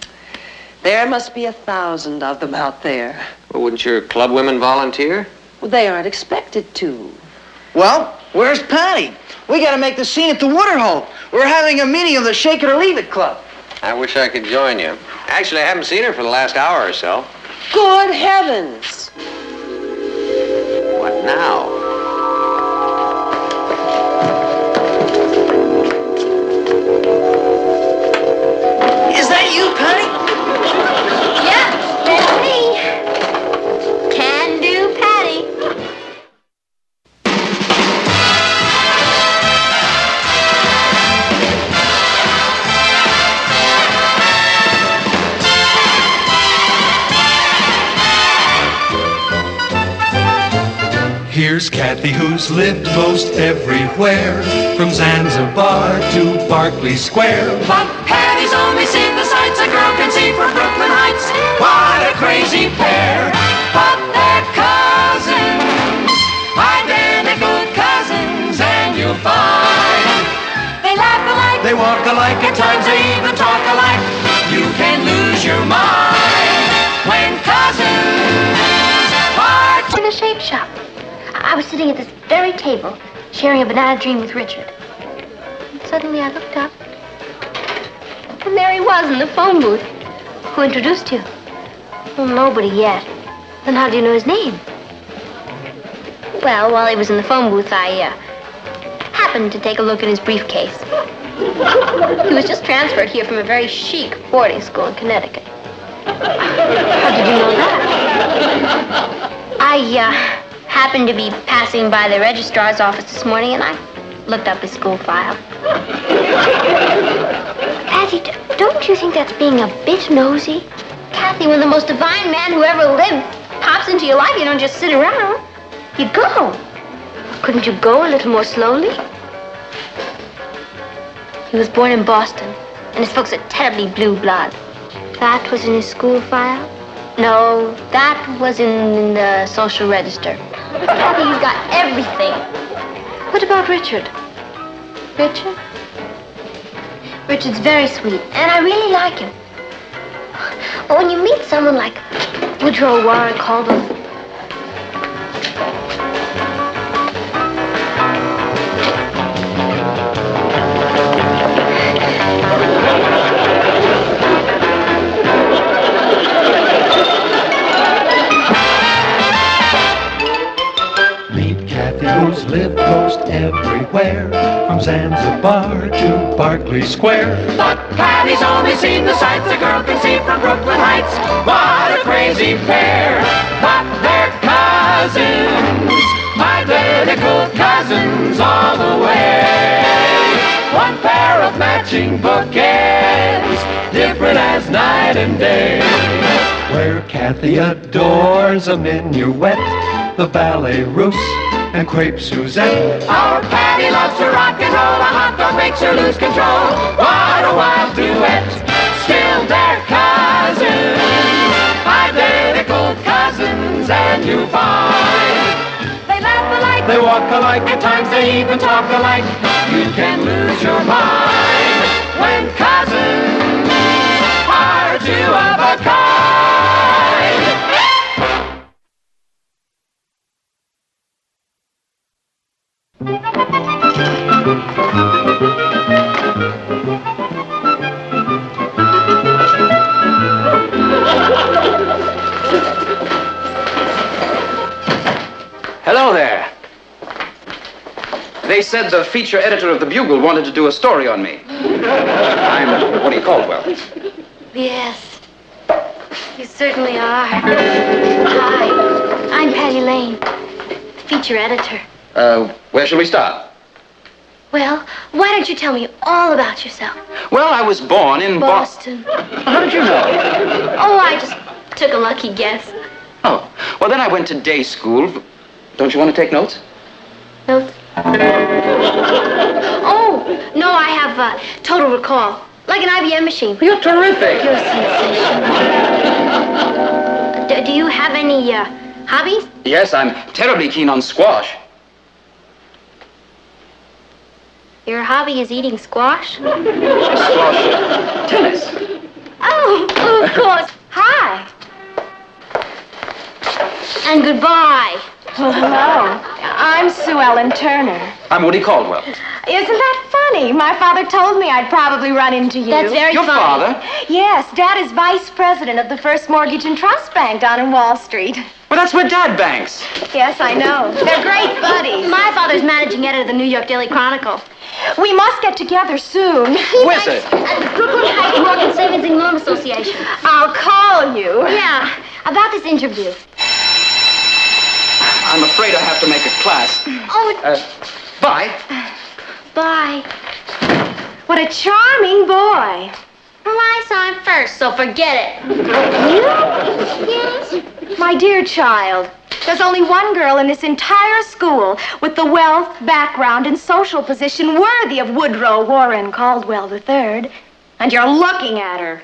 There must be 1,000 of them out there. Well, wouldn't your club women volunteer? Well, they aren't expected to. Well, where's Patty? We gotta make the scene at the Waterhole. We're having a meeting of the Shake It or Leave It Club. I wish I could join you. Actually, I haven't seen her for the last hour or so. Good heavens! What now? Is that you, Patty? Yeah, that's me. Can do, Patty. Here's Kathy, who's lived most everywhere, from Zanzibar to Berkeley Square. But Patty's only seen the sights a girl can see from Brooklyn Heights. What a crazy pair! But they're cousins, identical cousins, and you'll find they laugh alike, They walk alike, at times they even talk alike. You can lose your mind when cousins are In the Shake Shop. I was sitting at this very table, sharing a banana dream with Richard. And suddenly I looked up, and there he was in the phone booth. Who introduced you? Well, nobody yet. Then how do you know his name? Well, while he was in the phone booth, I happened to take a look at his briefcase. He was just transferred here from a very chic boarding school in Connecticut. How did you know that? I happened to be passing by the registrar's office this morning, and I looked up his school file. Patty, don't you think that's being a bit nosy? Kathy, when the most divine man who ever lived pops into your life, you don't just sit around. You go. Couldn't you go a little more slowly? He was born in Boston, and his folks are terribly blue blood. That was in his school file? No, that was in the social register. Kathy, he's got everything. What about Richard? Richard? Richard's very sweet, and I really like him. But when you meet someone like Woodrow Warren Caldwell, who's lived most everywhere, from Zanzibar to Berkeley Square. But Patty's only seen the sights a girl can see from Brooklyn Heights. What a crazy pair! But they're cousins, identical cousins all the way. One pair of matching bookends, different as night and day. Where Kathy adores a minuet, the ballet russe, and crepe Suzette. Our Patty loves to rock and roll, a hot dog makes her lose control. What a wild duet, still they're cousins, identical cousins, and you find they laugh alike, They walk alike, at times they even talk alike. You can lose your mind when cousins are two of a kind. Hello there. They said the feature editor of the Bugle wanted to do a story on me. I'm Woody Caldwell. yes, you certainly are. Hi, I'm Patty Lane, feature editor. Where shall we start? Well, why don't you tell me all about yourself? Well, I was born in Boston. How did you know? Oh, I just took a lucky guess. Oh, well, then I went to day school. Don't you want to take notes? Notes? Oh, no, I have total recall. Like an IBM machine. You're terrific. You're a sensation. Do you have any hobbies? Yes, I'm terribly keen on squash. Your hobby is eating squash? Squash. Tennis. Oh, of course. Hi. And goodbye. Well, hello. I'm Sue Ellen Turner. I'm Woody Caldwell. Isn't that funny? My father told me I'd probably run into you. That's very Your funny. father? Yes, Dad is vice president of the First Mortgage and Trust Bank down in Wall Street. Well, that's where Dad banks. Yes, I know. They're great buddies. My father's managing editor of the New York Daily Chronicle. We must get together soon. Where's it? At the Brooklyn Heights Mortgage Savings and Loan Association. I'll call you. Yeah, about this interview. I'm afraid I have to make a class. Oh, Bye. bye. What a charming boy. Well, I saw him first, so forget it. You? Yes? My dear child, there's only one girl in this entire school with the wealth, background, and social position worthy of Woodrow Warren Caldwell III, and you're looking at her.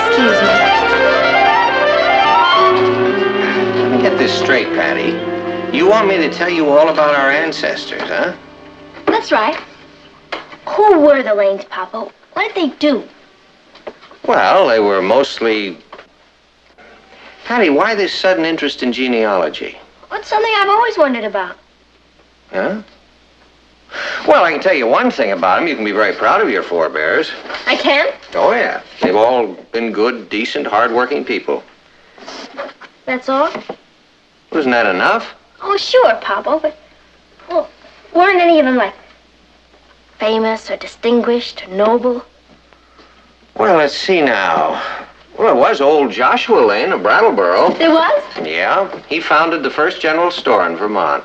Excuse me. Let me get this straight, Patty. You want me to tell you all about our ancestors, huh? That's right. Who were the Lanes, Papa? What did they do? Well, they were mostly... Patty, why this sudden interest in genealogy? What's something I've always wondered about? Huh? Well, I can tell you one thing about them. You can be very proud of your forebears. I can? Oh, yeah. They've all been good, decent, hard-working people. That's all? Wasn't that enough? Oh, sure, Papa, but... Well, weren't any of them, like, famous or distinguished or noble? Well, let's see now. Well, it was old Joshua Lane of Brattleboro. There was? Yeah. He founded the first general store in Vermont.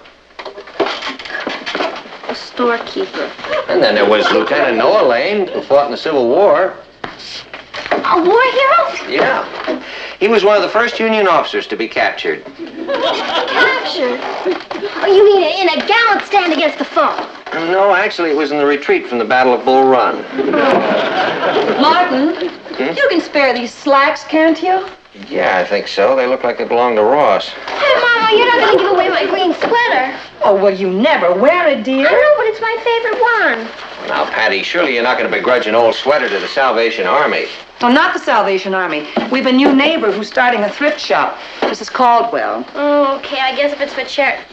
A storekeeper. And then there was Lieutenant Noah Lane, who fought in the Civil War. A war hero? Yeah. He was one of the first Union officers to be captured. Captured? Oh, you mean in a gallant stand against the foe? No, actually, it was in the retreat from the Battle of Bull Run. Martin, you can spare these slacks, can't you? Yeah, I think so. They look like they belong to Ross. Hey, Mama, you're not going to give away my green sweater. Oh, well, you never wear it, dear. I know, but it's my favorite one. Now, Patty, surely you're not going to begrudge an old sweater to the Salvation Army. Oh, not the Salvation Army. We've a new neighbor who's starting a thrift shop. Mrs. Caldwell. Oh, okay, I guess if it's for charity.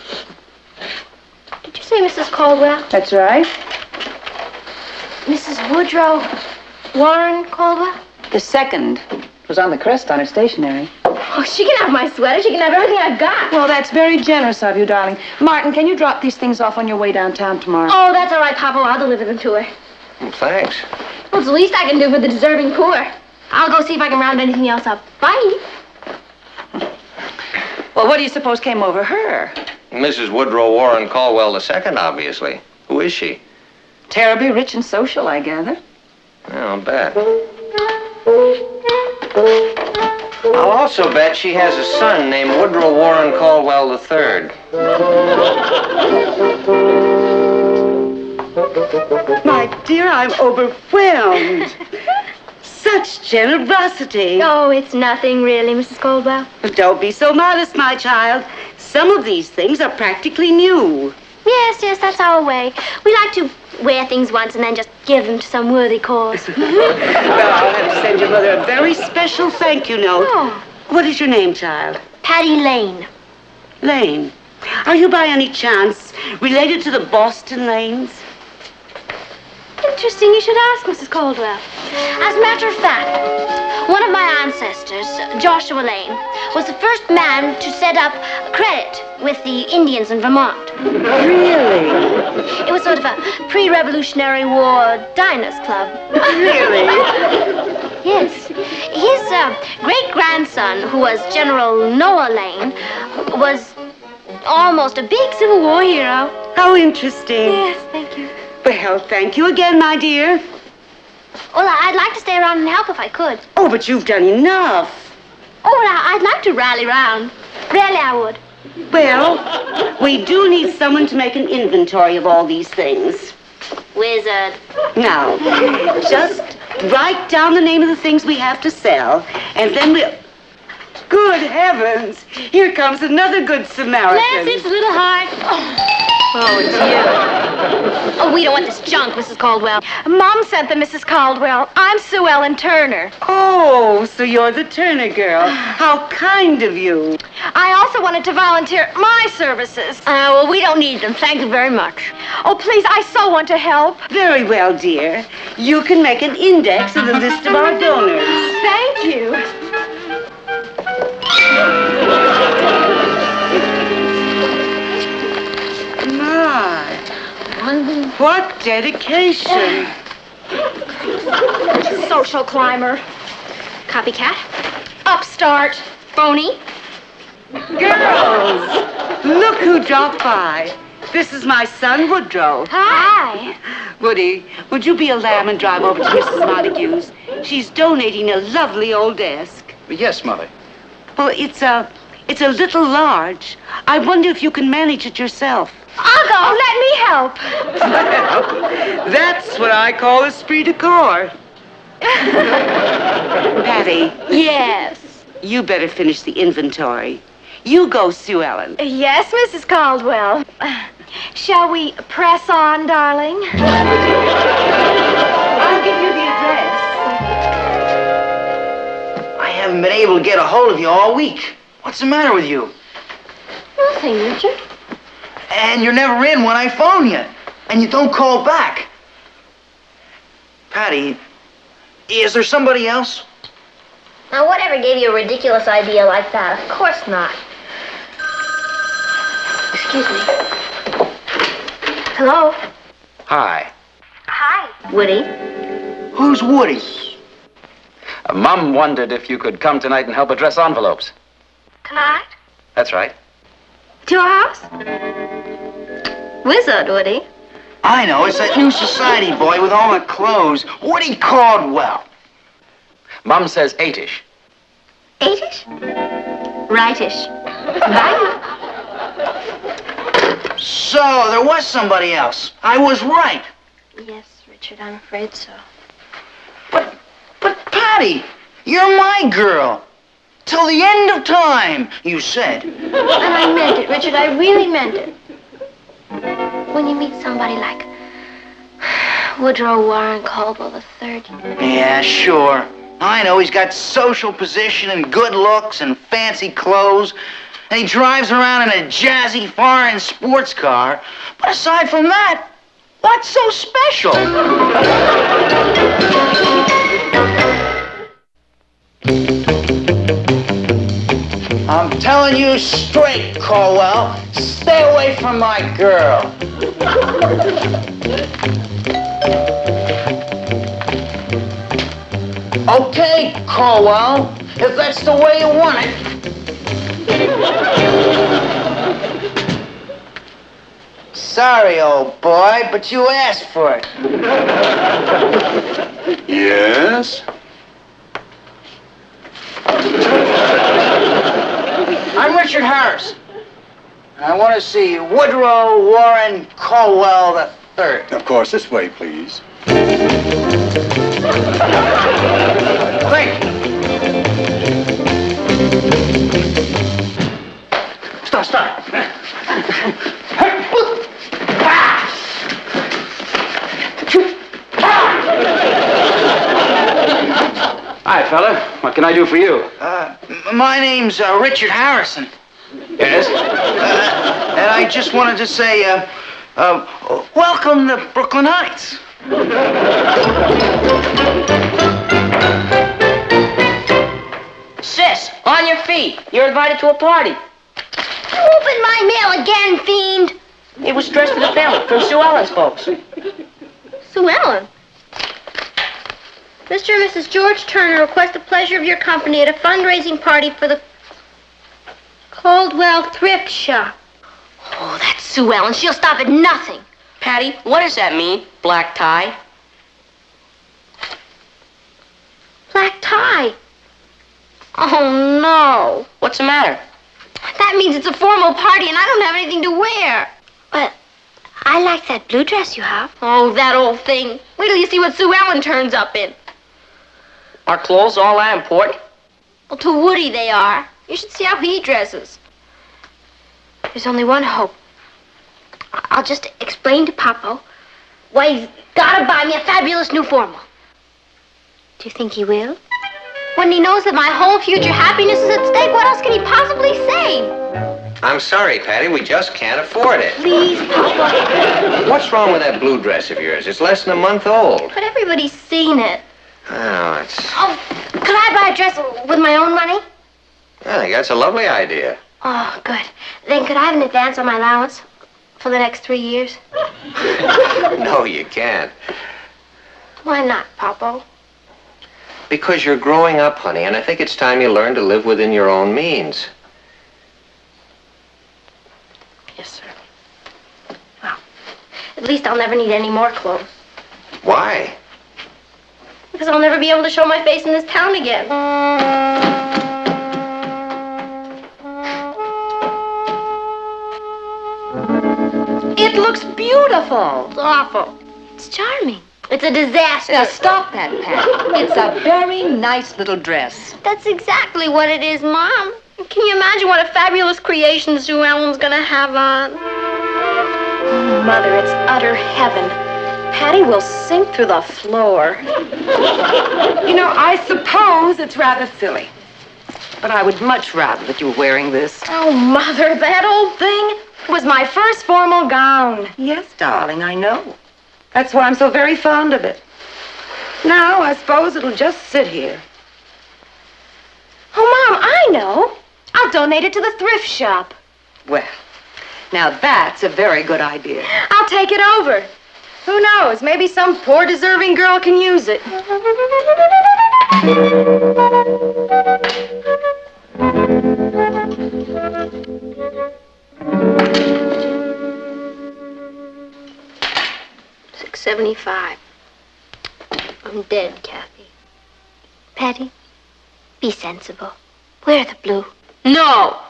Did you say Mrs. Caldwell? That's right. Mrs. Woodrow Warren Caldwell? The second was on the crest on her stationery. Oh, she can have my sweater. She can have everything I've got. Well, that's very generous of you, darling. Martin, can you drop these things off on your way downtown tomorrow? Oh, that's all right, Papa. I'll deliver them to her. Well, thanks. Well, it's the least I can do for the deserving poor. I'll go see if I can round anything else up. Bye. Well, what do you suppose came over her? Mrs. Woodrow Warren Caldwell II, obviously. Who is she? Terribly rich and social, I gather. Yeah, I'll bet. I'll also bet she has a son named Woodrow Warren Caldwell III. My dear, I'm overwhelmed. Such generosity. Oh, it's nothing really, Mrs. Caldwell. Don't be so modest, my child. Some of these things are practically new. Yes, that's our way. We like to wear things once and then just give them to some worthy cause. Well, I'll have to send your mother a very special thank you note. Oh. What is your name, child? Patty Lane. Lane. Are you by any chance related to the Boston Lanes? Interesting you should ask, Mrs. Caldwell. As a matter of fact, one of my ancestors, Joshua Lane, was the first man to set up credit with the Indians in Vermont. Really? It was sort of a pre-Revolutionary War diners club. Really? Yes. His great-grandson, who was General Noah Lane, was almost a big Civil War hero. How interesting. Yes, thank you. Well, thank you again, my dear. Well, I'd like to stay around and help if I could. Oh, but you've done enough. Oh, well, I'd like to rally round. Really, I would. Well, we do need someone to make an inventory of all these things. Wizard. Now, just write down the name of the things we have to sell, and then we'll... Good heavens! Here comes another good Samaritan. Bless its little heart. Oh, it's you. Oh, we don't want this junk, Mrs. Caldwell. Mom sent them, Mrs. Caldwell. I'm Sue Ellen Turner. Oh, so you're the Turner girl. How kind of you. I also wanted to volunteer my services. Well, we don't need them. Thank you very much. Oh, please, I so want to help. Very well, dear. You can make an index of the list of our donors. Thank you. My, what dedication. Social climber. Copycat? Upstart. Phony? Girls, look who dropped by. This is my son, Woodrow. Hi. Woody, would you be a lamb and drive over to Mrs. Montague's? She's donating a lovely old desk. Yes, Mother. Well, it's a little large. I wonder if you can manage it yourself. I'll go. Let me help. Well, that's what I call esprit de corps. Patty. Yes. You better finish the inventory. You go, Sue Ellen. Yes, Mrs. Caldwell. Shall we press on, darling? I'll give you the address. I haven't been able to get a hold of you all week. What's the matter with you? Nothing, Richard. And you're never in when I phone you. And you don't call back. Patty, is there somebody else? Now, whatever gave you a ridiculous idea like that? Of course not. Excuse me. Hello? Hi. Hi. Woody? Who's Woody? Mom wondered if you could come tonight and help address envelopes. Tonight? That's right. To your house? Wizard, Woody. I know, it's that new society boy with all the clothes. Woody Caldwell. Mom says 8-ish. 8-ish? Right-ish. Bye. So, there was somebody else. I was right. Yes, Richard, I'm afraid so. But Patty, you're my girl. Till the end of time, you said. And I meant it, Richard. I really meant it. When you meet somebody like Woodrow Warren Caldwell III. Yeah, sure. I know he's got social position and good looks and fancy clothes. And he drives around in a jazzy foreign sports car. But aside from that, what's so special? I'm telling you straight, Caldwell. Stay away from my girl. Okay, Caldwell, if that's the way you want it. Sorry, old boy, but you asked for it. Yes? I'm Richard Harris. I want to see Woodrow Warren Caldwell III. Of course, this way, please. Thank you. Stop. Hi, fella. What can I do for you? My name's Richard Harrison. Yes? And I just wanted to say, welcome to Brooklyn Heights. Sis, on your feet. You're invited to a party. Open my mail again, fiend. It was dressed for the family, from Sue Ellen's folks. Sue Ellen? Mr. and Mrs. George Turner request the pleasure of your company at a fundraising party for the Caldwell Thrift Shop. Oh, that's Sue Ellen. She'll stop at nothing. Patty, what does that mean? Black tie? Black tie. Oh, no. What's the matter? That means it's a formal party and I don't have anything to wear. But I like that blue dress you have. Oh, that old thing. Wait till you see what Sue Ellen turns up in. Are clothes all that important? Well, to Woody they are. You should see how he dresses. There's only one hope. I'll just explain to Papa why he's gotta buy me a fabulous new formal. Do you think he will? When he knows that my whole future happiness is at stake, what else can he possibly say? I'm sorry, Patty, we just can't afford it. Please, Papa. What's wrong with that blue dress of yours? It's less than a month old. But everybody's seen it. Oh, it's... Oh, could I buy a dress with my own money? I think that's a lovely idea. Oh, good. Then could I have an advance on my allowance for the next 3 years? No, you can't. Why not, Papa? Because you're growing up, honey, and I think it's time you learn to live within your own means. Yes, sir. Well, at least I'll never need any more clothes. Why? Because I'll never be able to show my face in this town again. It looks beautiful. It's awful. It's charming. It's a disaster. Now, stop that, Pat. It's a very nice little dress. That's exactly what it is, Mom. Can you imagine what a fabulous creation Sue Ellen's gonna have on? Oh, Mother, it's utter heaven. Patty will sink through the floor. You know, I suppose it's rather silly. But I would much rather that you were wearing this. Oh, Mother, that old thing was my first formal gown. Yes, darling, I know. That's why I'm so very fond of it. Now, I suppose it'll just sit here. Oh, Mom, I know. I'll donate it to the thrift shop. Well, now that's a very good idea. I'll take it over. Who knows? Maybe some poor deserving girl can use it. $6.75. I'm dead, Kathy. Patty, be sensible. Wear the blue. No!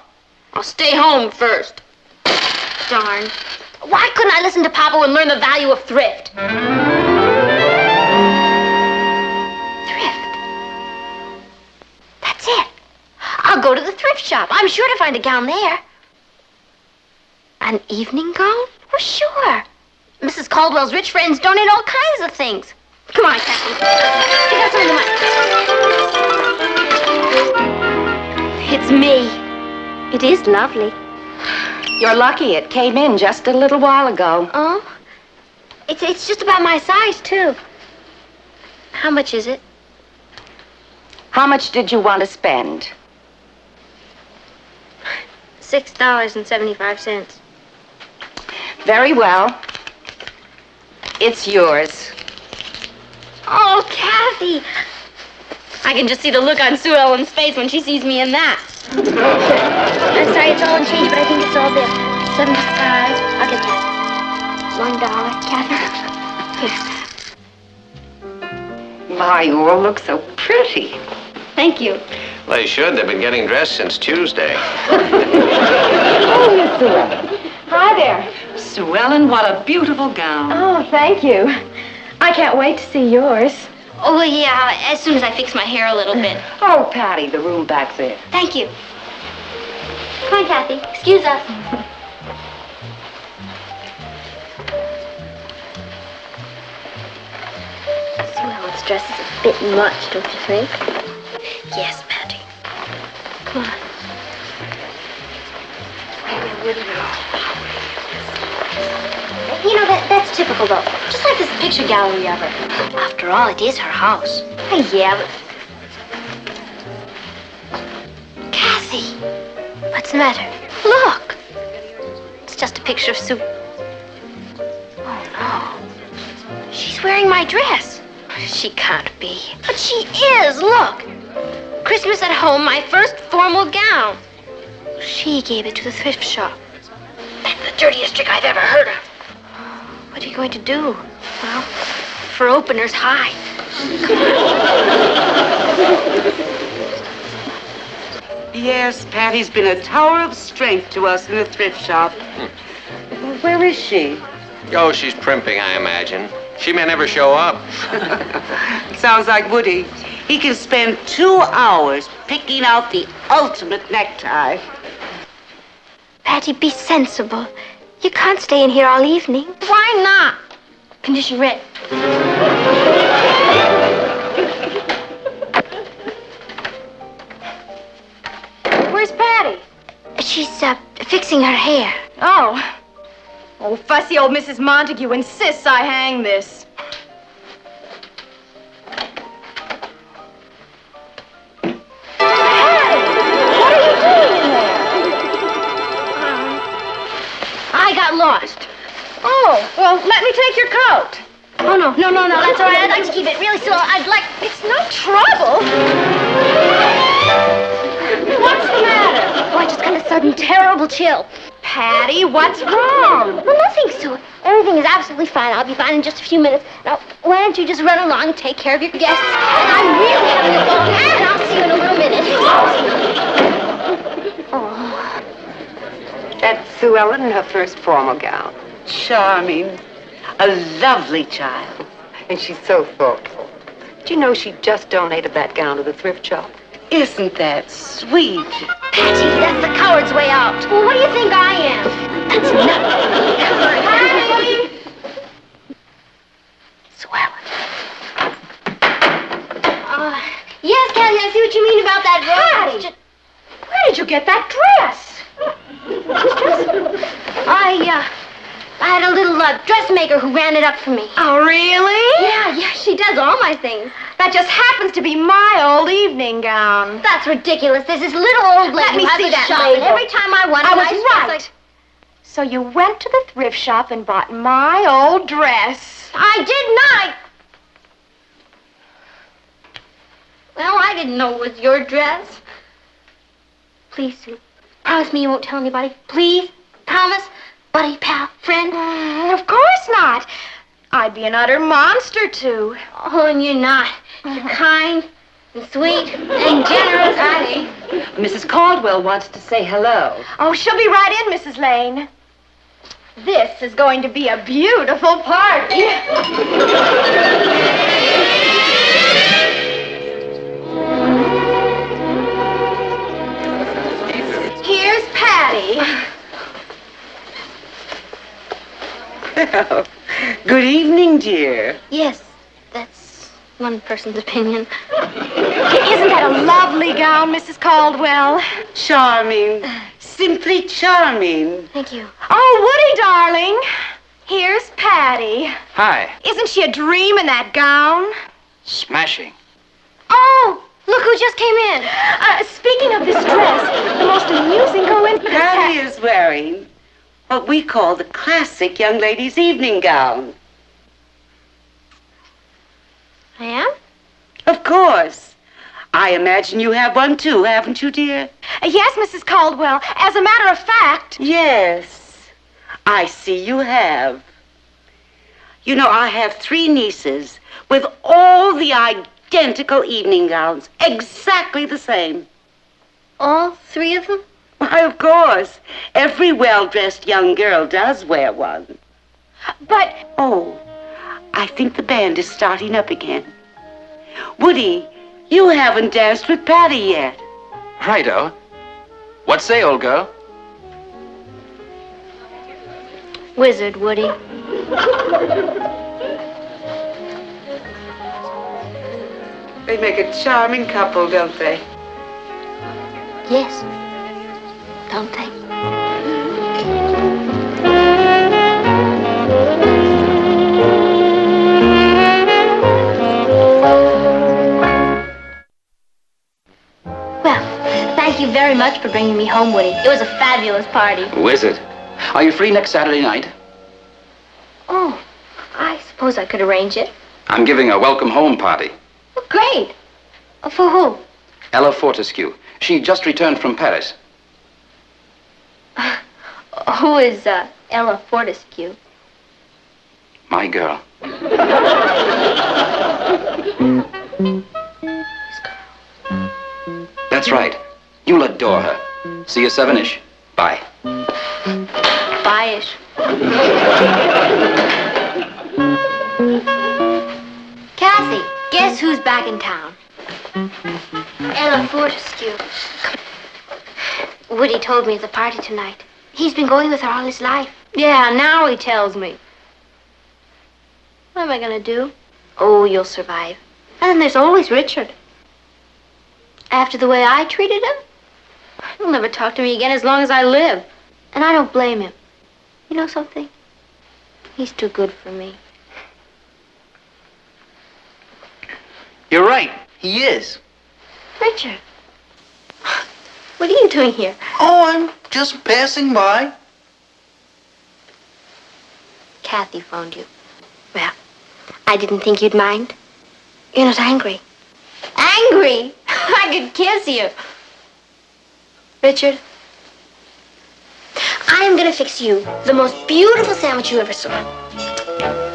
I'll stay home first. Darn. Why couldn't I listen to Papa and learn the value of thrift? Thrift. That's it. I'll go to the thrift shop. I'm sure to find a gown there. An evening gown? Well, sure. Mrs. Caldwell's rich friends donate all kinds of things. Come on, Kathy. Pick up some of the money. It's me. It is lovely. You're lucky it came in just a little while ago. Oh? It's just about my size, too. How much is it? How much did you want to spend? $6.75. Very well. It's yours. Oh, Kathy! I can just see the look on Sue Ellen's face when she sees me in that. I'm sorry, it's all in change, but I think it's all there. 75. I'll get that. $1, Kathy. Here. My, you all look so pretty. Thank you. Well, they should. They've been getting dressed since Tuesday. Oh, Miss Sue Ellen. Hi there. Sue Ellen, what a beautiful gown. Oh, thank you. I can't wait to see yours. Oh, yeah, as soon as I fix my hair a little bit. Oh, Patty, the room back there. Thank you. Come on, Kathy. Excuse us. Sue Ellen's dress is a bit much, don't you think? Yes, Patty. Come on. Maybe I wouldn't know. You know, that's typical, though. Just like this picture gallery of her. After all, it is her house. Yeah, but... Kathy! What's the matter? Look! It's just a picture of Sue. Oh, no. She's wearing my dress. She can't be. But she is, look! Christmas at home, my first formal gown. She gave it to the thrift shop. That's the dirtiest trick I've ever heard of. What are you going to do? Well, for openers, hide. Yes, Patty's been a tower of strength to us in the thrift shop. Where is she? Oh, she's primping, I imagine. She may never show up. Sounds like Woody. He can spend 2 hours picking out the ultimate necktie. Patty, be sensible. You can't stay in here all evening. Why not? Condition written. Where's Patty? She's, fixing her hair. Oh. Oh, fussy old Mrs. Montague insists I hang this. I got lost. Oh, well, let me take your coat. Oh, no, that's all right. I'd like to keep it really slow. It's no trouble. What's the matter? Oh, I just got a sudden terrible chill. Patty, what's wrong? Well, nothing, Sue. Everything is absolutely fine. I'll be fine in just a few minutes. Now, why don't you just run along and take care of your guests? And I'm really having a ball, and I'll see you in a little minute. Oh. That's Sue Ellen in her first formal gown. Charming. A lovely child. And she's so thoughtful. Do you know she just donated that gown to the thrift shop? Isn't that sweet? Patty, that's the coward's way out. Well, what do you think I am? That's nothing. Come on, Patty! Swell. Yes, Kathy, I see what you mean about that dress. Patty! Where did you get that dress? I had a little dressmaker who ran it up for me. Oh, really? Yeah, she does all my things. That just happens to be my old evening gown. That's ridiculous. There's this little old lady Let me who has see a that shop, label. and every time I want a I was nice dress, right. So you went to the thrift shop and bought my old dress. I did not. Well, I didn't know it was your dress. Please, Sue. Promise me you won't tell anybody. Please? Promise? Buddy, pal, friend? Of course not. I'd be an utter monster, too. Oh, and you're not. You're kind and sweet and generous, Patty. Mrs. Caldwell wants to say hello. Oh, she'll be right in, Mrs. Lane. This is going to be a beautiful party. Here's Patty. Well, good evening, dear. Yes, that's one person's opinion. Isn't that a lovely gown, Mrs. Caldwell? Charming. Simply charming. Thank you. Oh, Woody, darling. Here's Patty. Hi. Isn't she a dream in that gown? Smashing. Oh, look who just came in. Speaking of this dress, the most amusing coincidence. Patty is wearing what we call the classic young lady's evening gown. I am? Of course. I imagine you have one too, haven't you, dear? Yes, Mrs. Caldwell. As a matter of fact. Yes, I see you have. You know, I have 3 nieces with all the identical evening gowns, exactly the same. All 3 of them? Why, of course. Every well-dressed young girl does wear one. But... Oh, I think the band is starting up again. Woody, you haven't danced with Patty yet. Righto. What say, old girl? Wizard, Woody. They make a charming couple, don't they? Yes. Don't they? Well, thank you very much for bringing me home, Woody. It was a fabulous party. Wizard. Are you free next Saturday night? Oh, I suppose I could arrange it. I'm giving a welcome home party. Oh, great. For who? Ella Fortescue. She just returned from Paris. Who is Ella Fortescue? My girl. That's right. You'll adore her. See you 7-ish. Bye. Bye-ish. Kathy, guess who's back in town? Ella Fortescue. Woody told me at the party tonight. He's been going with her all his life. Yeah, now he tells me. What am I gonna do? Oh, you'll survive. And then there's always Richard. After the way I treated him, he'll never talk to me again as long as I live. And I don't blame him. You know something? He's too good for me. You're right. He is. Richard. What are you doing here? Oh, I'm just passing by. Kathy phoned you. Well, I didn't think you'd mind. You're not angry. Angry? I could kiss you. Richard, I am gonna fix you the most beautiful sandwich you ever saw.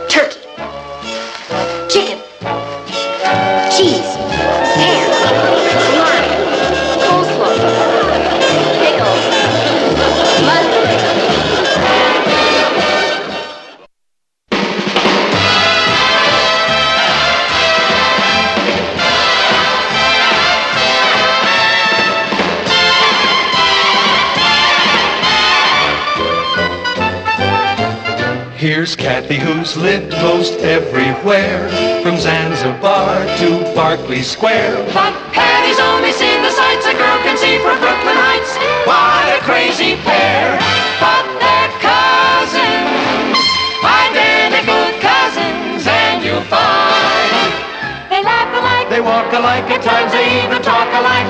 Turkey, chicken, cheese, ham, lime, coleslaw, pickles, mustard. Here's Kathy, who's lived most everywhere, from Zanzibar to Berkeley Square. But Patty's only seen the sights a girl can see from Brooklyn Heights. What a crazy pair. But they're cousins, identical cousins, and you'll find they laugh alike, They walk alike, at times they even talk alike.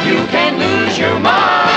You can lose your mind.